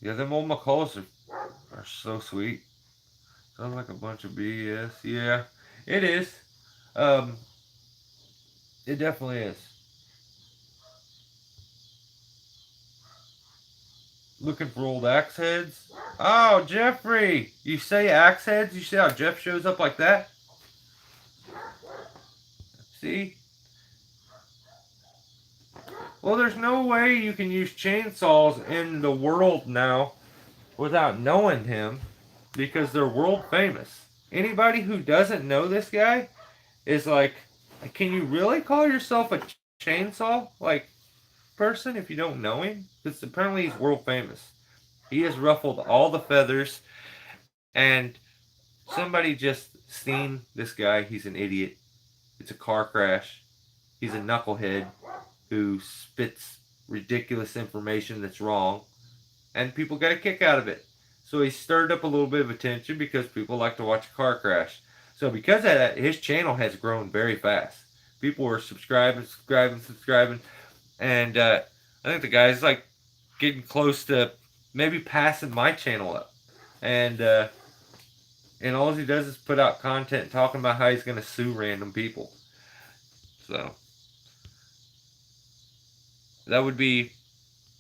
Yeah, them old McCulls are so sweet. Sounds like a bunch of BS. Yeah, it is. Um, it definitely is. Looking for old axe heads? Oh, Jeffrey! You say axe heads? You see how Jeff shows up like that? See? Well, there's no way you can use chainsaws in the world now without knowing him because they're world famous. Anybody who doesn't know this guy is like, can you really call yourself a chainsaw like person if you don't know him? Because apparently he's world famous. He has ruffled all the feathers, and somebody just seen this guy. He's an idiot. It's a car crash. He's a knucklehead who spits ridiculous information that's wrong, and people got a kick out of it. So he stirred up a little bit of attention because people like to watch a car crash. So because of that, his channel has grown very fast. People are subscribing, and I think the guy's like getting close to maybe passing my channel up. And and all he does is put out content talking about how he's going to sue random people. So that would be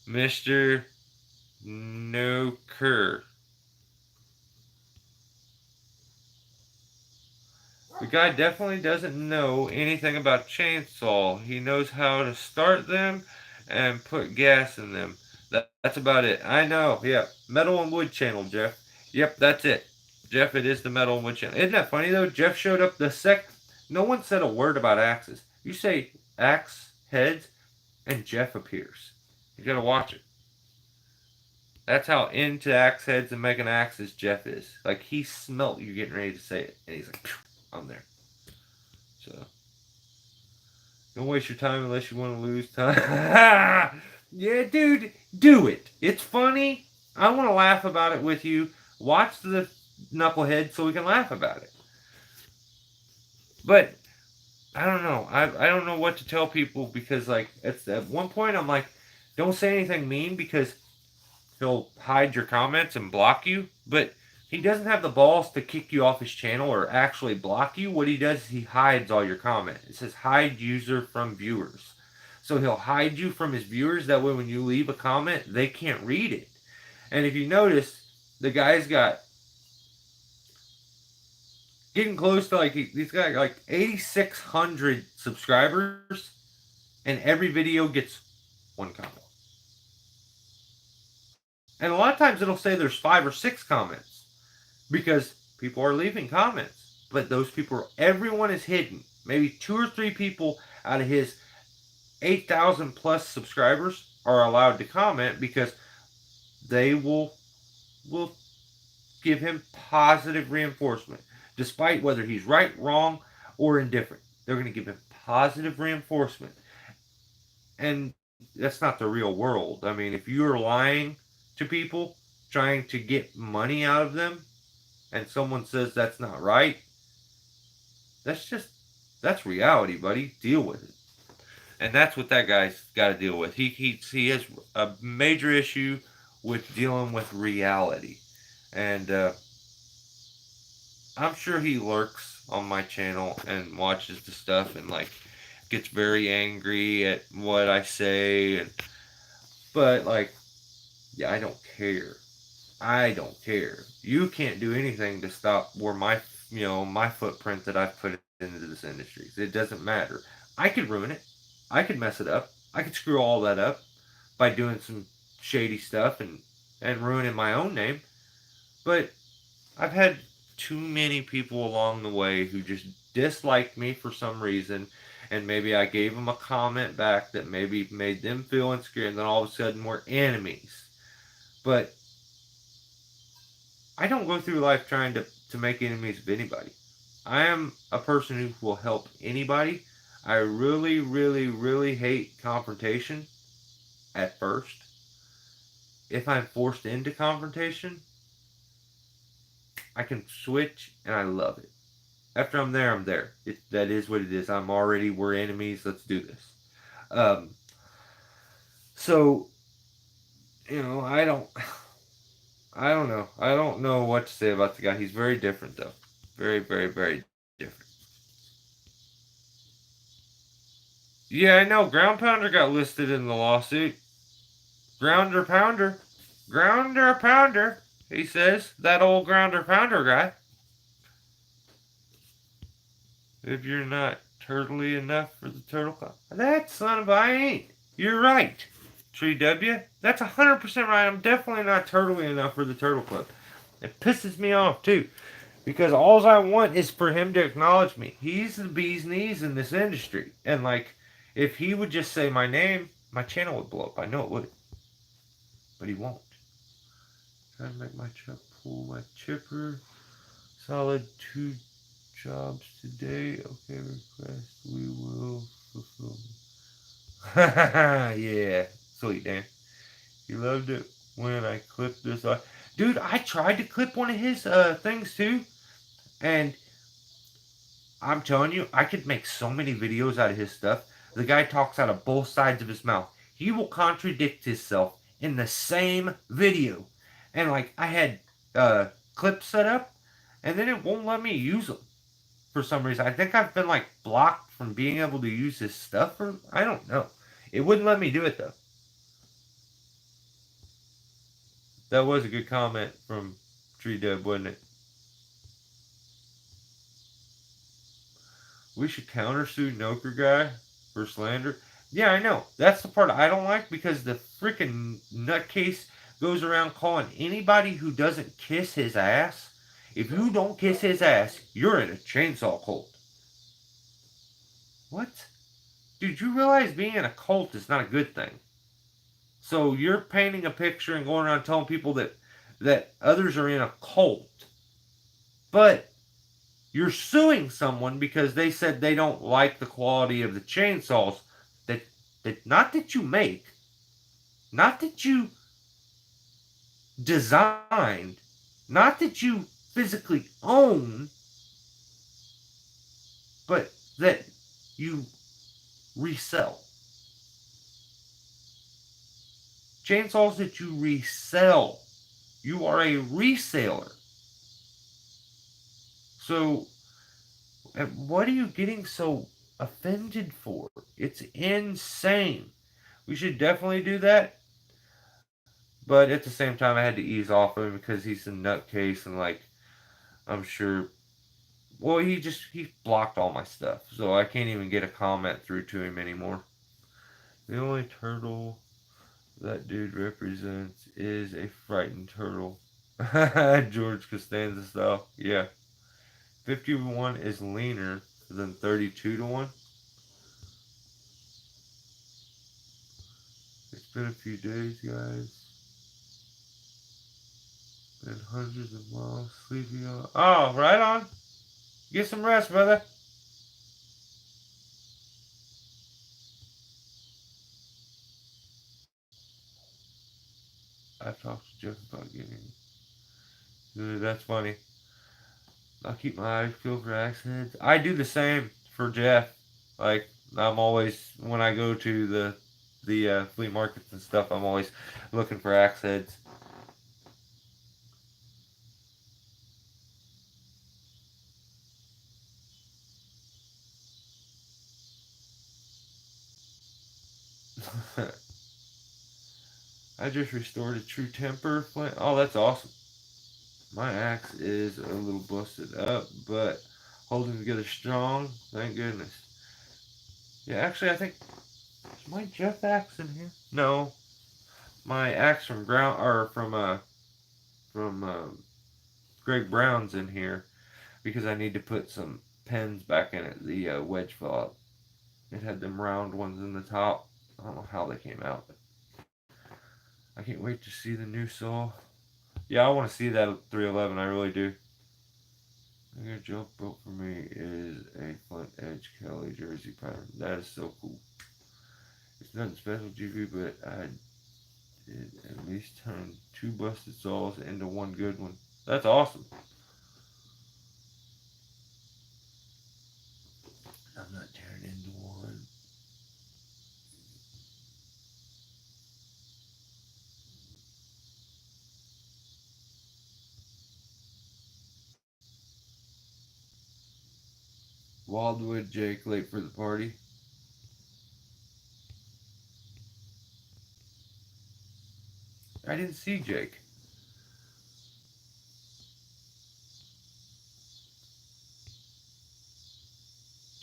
Mr. No Cur. The guy definitely doesn't know anything about chainsaw. He knows how to start them and put gas in them. That's about it. I know. Yeah. Metal and Wood channel, Jeff. Yep, that's it. Jeff, it is the Metal and Wood channel. Isn't that funny though? Jeff showed up the sec. No one said a word about axes. You say axe heads, and Jeff appears. You gotta watch it. That's how into axe heads and making axes Jeff is. Like, he smelt you getting ready to say it, and he's like, "Phew, I'm there." So, don't waste your time unless you want to lose time. Yeah, dude, do it. It's funny. I want to laugh about it with you. Watch the knucklehead so we can laugh about it. But I don't know. I don't know what to tell people because like at one point I'm like, don't say anything mean because he'll hide your comments and block you. But he doesn't have the balls to kick you off his channel or actually block you. What he does is he hides all your comments. It says hide user from viewers. So he'll hide you from his viewers. That way when you leave a comment, they can't read it. And if you notice, the guy's got getting close to like he's got like 8,600 subscribers, and every video gets one comment. And a lot of times it'll say there's 5 or 6 comments because people are leaving comments. But those people, everyone is hidden. Maybe 2 or 3 people out of his 8,000 plus subscribers are allowed to comment because they will give him positive reinforcement, despite whether he's right, wrong, or indifferent. They're going to give him positive reinforcement, and that's not the real world. I mean, if you're lying to people, trying to get money out of them, and someone says that's not right, that's just that's reality, buddy. Deal with it. And that's what that guy's got to deal with. He has a major issue with dealing with reality, and I'm sure he lurks on my channel and watches the stuff and like gets very angry at what I say, and but like, yeah, I don't care. I don't care. You can't do anything to stop where my footprint that I've put into this industry. It doesn't matter. I could ruin it. I could mess it up. I could screw all that up by doing some shady stuff and ruining my own name. But I've had too many people along the way who just disliked me for some reason, and maybe I gave them a comment back that maybe made them feel insecure, and then all of a sudden we're enemies. But I don't go through life trying to make enemies of anybody. I am a person who will help anybody. I really, really, really hate confrontation at first. If I'm forced into confrontation, I can switch and I love it. After I'm there, I'm there. That is what it is. We're enemies. Let's do this. Um, so, I don't know. I don't know what to say about the guy. He's very different, though. Very, very, very different. Yeah, I know. Ground Pounder got listed in the lawsuit. Grounder Pounder. Grounder Pounder, he says. That old Grounder Pounder guy. If you're not turtly enough for the turtle club. That son of I ain't. You're right. Tree W. That's 100% right. I'm definitely not turtly enough for the turtle club. It pisses me off too. Because all I want is for him to acknowledge me. He's the bee's knees in this industry. And like, if he would just say my name, my channel would blow up. I know it would. But he won't. Trying to make my truck pull my chipper. Solid 2 jobs today. Okay, request. We will fulfill. Yeah. Sweet, Dan. He loved it when I clipped this off. Dude, I tried to clip one of his things too. And I'm telling you, I could make so many videos out of his stuff. The guy talks out of both sides of his mouth. He will contradict himself in the same video. And like, I had clips set up, and then it won't let me use them for some reason. I think I've been like blocked from being able to use his stuff, or I don't know. It wouldn't let me do it though. That was a good comment from Tree Dub, wasn't it? We should countersue Noker guy for slander. Yeah, I know. That's the part I don't like because the freaking nutcase goes around calling anybody who doesn't kiss his ass. If you don't kiss his ass, you're in a chainsaw cult. What? Dude, you realize being in a cult is not a good thing. So you're painting a picture and going around telling people that others are in a cult, but you're suing someone because they said they don't like the quality of the chainsaws that not that you make, not that you designed, not that you physically own, but that you resell. Chainsaws that you resell. You are a reseller. So, what are you getting so offended for? It's insane. We should definitely do that. But at the same time, I had to ease off of him because he's a nutcase and, like, I'm sure. Well, he blocked all my stuff, so I can't even get a comment through to him anymore. The only turtle that dude represents is a frightened turtle. George Costanza style. Yeah. 51 is leaner than 32 to 1. It's been a few days, guys. Been hundreds of miles sleeping on. Oh, right on. Get some rest, brother. I've talked to Jeff about getting. Dude, that's funny. I'll keep my eyes peeled for axe heads. I do the same for Jeff. Like I'm always when I go to the flea markets and stuff, I'm always looking for axe heads. I just restored a true temper flint. Oh, that's awesome. My axe is a little busted up, but holding together strong. Thank goodness. Yeah, actually, I think is my Jeff axe in here? No, my axe from ground or from Greg Brown's in here because I need to put some pins back in it. The wedge fell out. It had them round ones in the top. I don't know how they came out, but I can't wait to see the new saw. Yeah, I want to see that 311. I really do. A joke built for me is a Flint Edge Kelly jersey pattern. That is so cool. It's nothing special, GB, but I did at least turn two busted saws into one good one. That's awesome. I'm not tearing into one. Wildwood Jake late for the party. I didn't see Jake.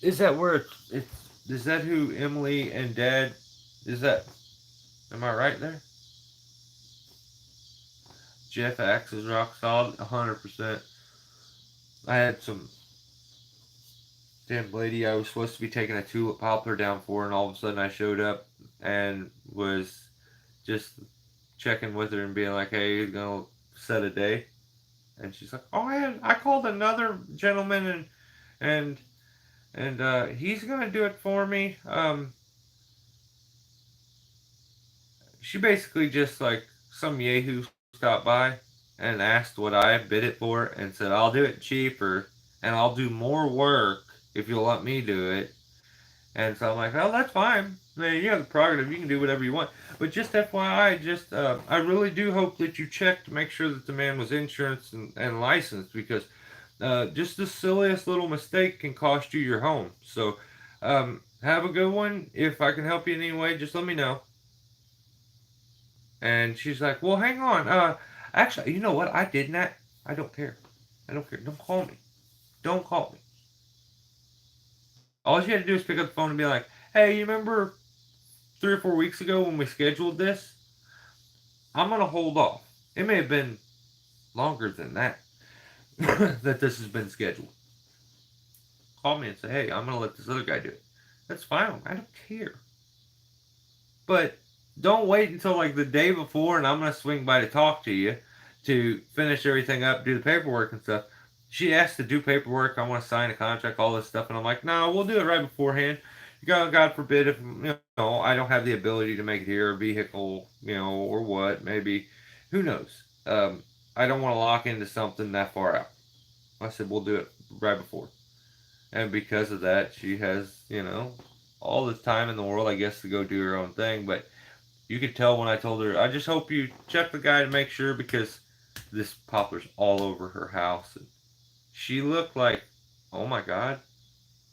Is that where it's is that who Emily and Dad is that am I right there? Jeff Axe is rock solid, 100%. I had some damn lady I was supposed to be taking a tulip poplar down for, and all of a sudden I showed up and was just checking with her and being like, "Hey, you're gonna set a day?" And she's like, "Oh, I called another gentleman and he's gonna do it for me." She basically just like some yahoo stopped by and asked what I bid it for and said, "I'll do it cheaper and I'll do more work if you'll let me do it." And so I'm like, "Oh, that's fine. I mean, you have the prerogative. You can do whatever you want." But just FYI, just I really do hope that you check to make sure that the man was insurance and licensed because just the silliest little mistake can cost you your home. So have a good one. If I can help you in any way, just let me know. And she's like, "Well, hang on. Actually, you know what? I did not. I don't care. I don't care. Don't call me. Don't call me. All you had to do is pick up the phone and be like, hey, you remember 3 or 4 weeks ago when we scheduled this? I'm gonna hold off. It may have been longer than that that this has been scheduled. Call me and say, hey, I'm gonna let this other guy do it. That's fine. I don't care. But don't wait until like the day before and I'm gonna swing by to talk to you to finish everything up, do the paperwork and stuff. She asked to do paperwork. I want to sign a contract, all this stuff, and I'm like, no, we'll do it right beforehand. God forbid if I don't have the ability to make it here, a vehicle, or what, maybe, who knows? I don't want to lock into something that far out. I said we'll do it right before, and because of that, she has all the time in the world, I guess, to go do her own thing. But you could tell when I told her, I just hope you check the guy to make sure because this poplar's all over her house. And she looked like, oh my God,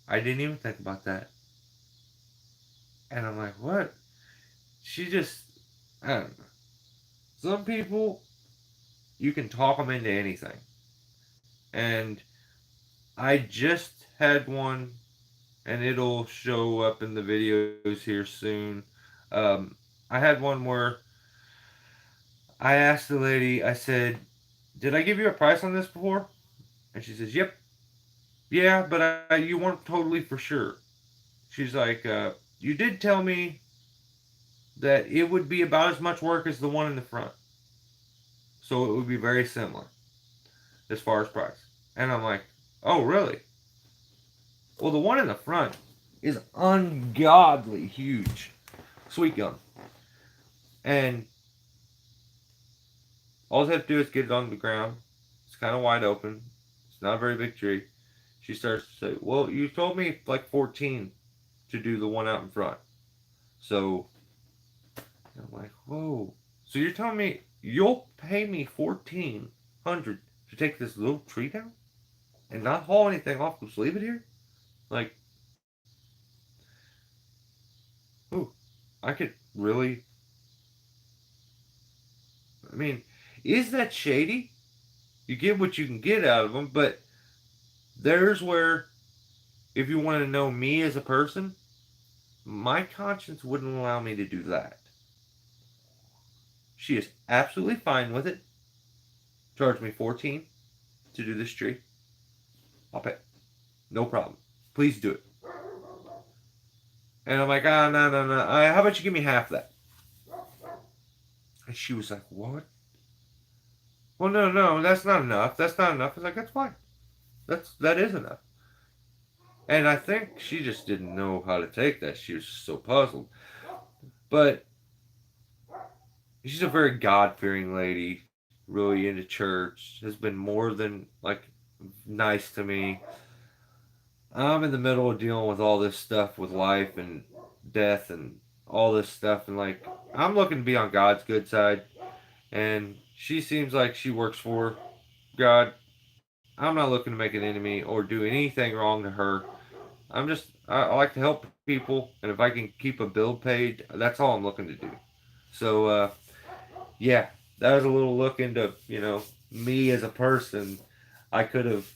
I didn't even think about that. And I'm like, what? She just, I don't know. Some people, you can talk them into anything. And I just had one, and it'll show up in the videos here soon. Um, I had one where I asked the lady, I said, did I give you a price on this before? And she says, yep. Yeah, but you weren't totally for sure. She's like, you did tell me that it would be about as much work as the one in the front. So it would be very similar as far as price. And I'm like, oh, really? Well, the one in the front is ungodly huge. Sweet gum. And all I have to do is get it on the ground. It's kind of wide open. It's not a very big tree. She starts to say, well, you told me like 14 to do the one out in front. So I'm like, whoa. So you're telling me you'll pay me 1400 to take this little tree down and not haul anything off, just leave it here? Like, ooh, I could really. I mean, is that shady? You get what you can get out of them, but there's where, if you want to know me as a person, my conscience wouldn't allow me to do that. She is absolutely fine with it. Charge me 14 to do this tree. I'll pay. No problem. Please do it. And I'm like, no, no, no. How about you give me half that? And she was like, what? Well, no, no, that's not enough. That's not enough. I was like, that's fine. That is enough. And I think she just didn't know how to take that. She was just so puzzled. But she's a very God fearing lady, really into church, has been more than like nice to me. I'm in the middle of dealing with all this stuff with life and death and all this stuff, and like I'm looking to be on God's good side, and she seems like she works for God. I'm not looking to make an enemy or do anything wrong to her. I like to help people, and if I can keep a bill paid, that's all I'm looking to do. So yeah, that was a little look into me as a person. I could have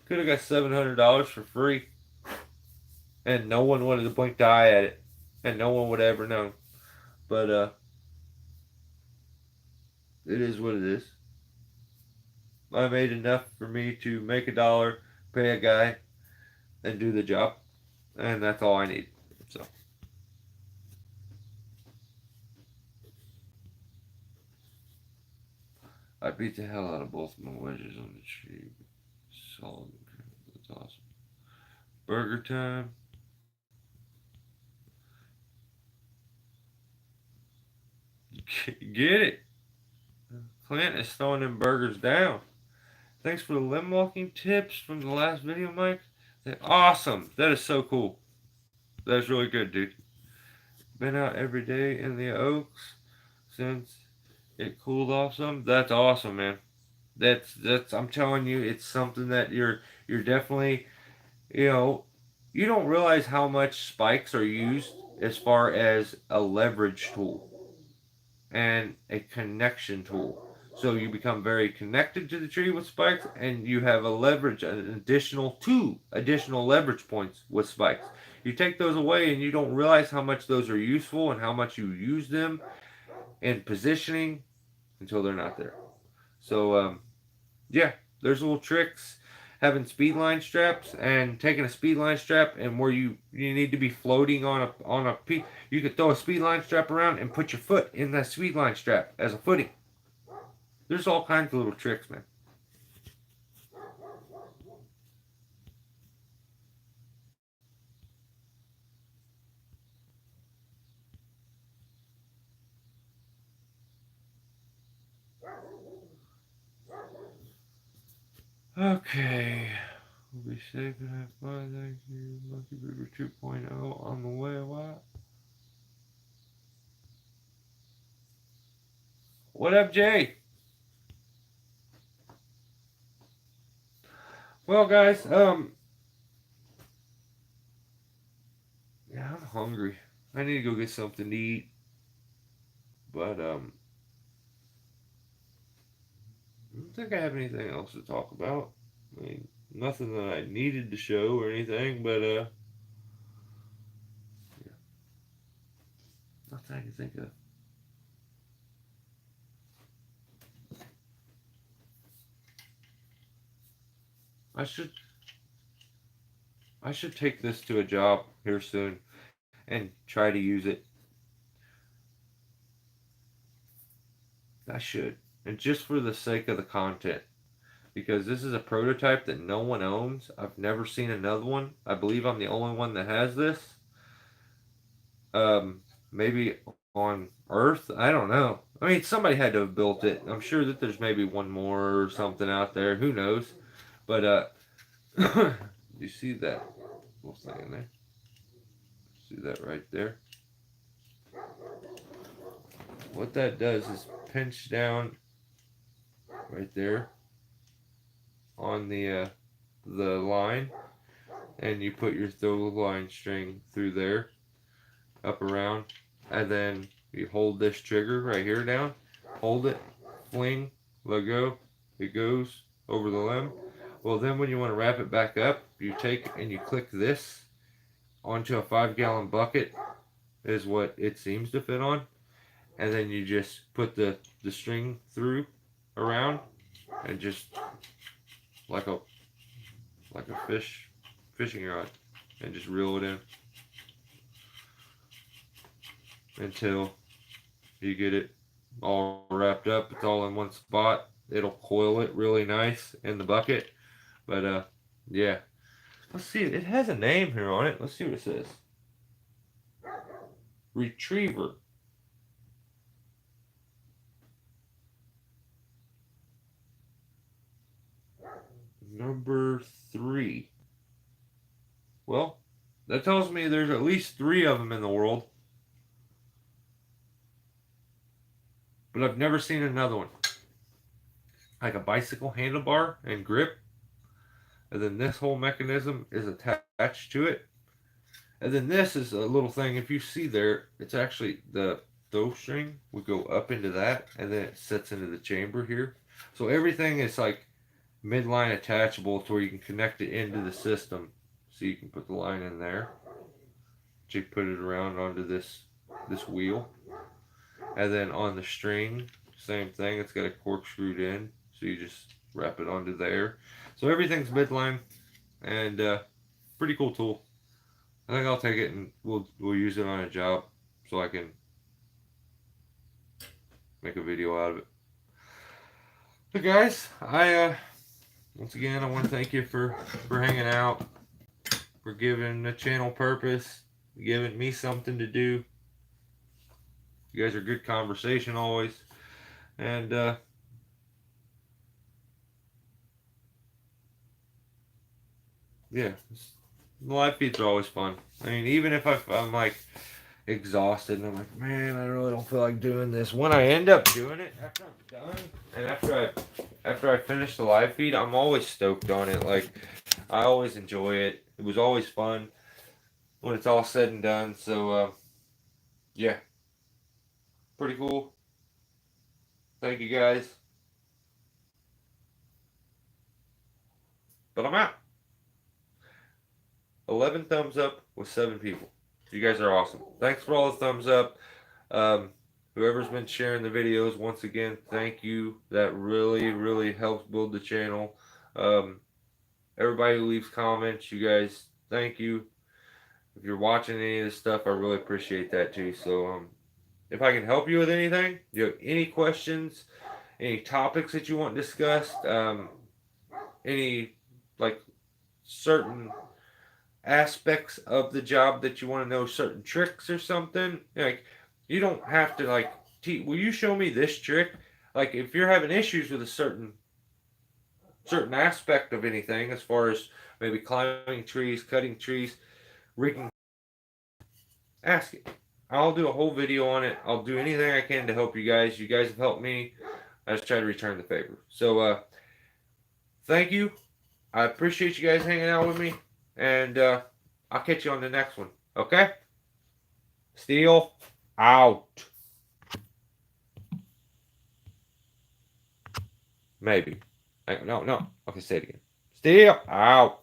got $700 for free, and no one wanted to blink the eye at it, and no one would ever know. But it is what it is. I made enough for me to make a dollar, pay a guy, and do the job, and that's all I need. So I beat the hell out of both my wedges on the tree. Solid. That's awesome. Burger time. Get it. Clint is throwing them burgers down. Thanks for the limb walking tips from the last video, Mike. They're awesome. That is so cool. That's really good, dude. Been out every day in the Oaks since it cooled off some. That's awesome, man. That's I'm telling you, it's something that you're definitely you know you don't realize how much spikes are used as far as a leverage tool and a connection tool. So you become very connected to the tree with spikes, and you have a leverage, an additional two additional leverage points with spikes. You take those away, and you don't realize how much those are useful and how much you use them in positioning until they're not there. So yeah, there's little tricks, having speed line straps and taking a speed line strap and where you need to be floating on a piece. You could throw a speed line strap around and put your foot in that speed line strap as a footing. There's all kinds of little tricks, man. Okay. We'll be safe and have fun. Thank you. Monkey River 2.0 on the way. What up, Jay? Well, guys, yeah, I'm hungry. I need to go get something to eat. But I don't think I have anything else to talk about. I mean, nothing that I needed to show or anything, but yeah, nothing I can think of. I should I should take this to a job here soon and try to use it. I should. And just for the sake of the content. Because this is a prototype that no one owns. I've never seen another one. I believe I'm the only one that has this. Maybe on Earth. I don't know. I mean, somebody had to have built it. I'm sure that there's maybe one more or something out there. Who knows? But you see that little thing in there? See that right there? What that does is pinch down right there on the line, and you put your throw line string through there, up around, and then you hold this trigger right here down, hold it, fling, let go, it goes over the limb. Well, then when you want to wrap it back up, you take and you click this onto a 5-gallon bucket, is what it seems to fit on, and then you just put the string through around and just like a fishing rod and just reel it in until you get it all wrapped up. It's all in one spot. It'll coil it really nice in the bucket. But yeah. Let's see. It has a name here on it. Let's see what it says. Retriever. Number 3. Well, that tells me there's at least 3 of them in the world. But I've never seen another one. Like a bicycle handlebar and grip. And then this whole mechanism is attached to it. And then this is a little thing. If you see there, it's actually the throw string would go up into that, and then it sets into the chamber here. So everything is like midline attachable to where you can connect it into the system. So you can put the line in there. You put it around onto this wheel, and then on the string, same thing. It's got a corkscrewed in, so you just wrap it onto there. So everything's midline, and pretty cool tool. I think I'll take it and we'll use it on a job so I can make a video out of it. So guys, I once again I want to thank you for hanging out, for giving the channel purpose, giving me something to do. You guys are good conversation always, and yeah, the live feeds are always fun. I mean, even if I'm like exhausted and I'm like, man, I really don't feel like doing this. When I end up doing it, after I'm done, and after I finish the live feed, I'm always stoked on it. Like, I always enjoy it. It was always fun when it's all said and done. So yeah, pretty cool. Thank you guys. But I'm out. 11 thumbs up with 7 people. You guys are awesome. Thanks for all the thumbs up. Whoever's been sharing the videos, once again, thank you. That really, really helps build the channel. Um, Everybody who leaves comments, you guys, thank you. If you're watching any of this stuff, I really appreciate that too. So, if I can help you with anything, you have any questions, any topics that you want discussed, any like certain aspects of the job that you want to know, certain tricks or something, like you don't have to like. Will you show me this trick? Like if you're having issues with a certain aspect of anything, as far as maybe climbing trees, cutting trees, rigging, ask it. I'll do a whole video on it. I'll do anything I can to help you guys. You guys have helped me. I just try to return the favor. So, thank you. I appreciate you guys hanging out with me. And I'll catch you on the next one. Okay? Steel out. Maybe. No. Okay, say it again. Steel out.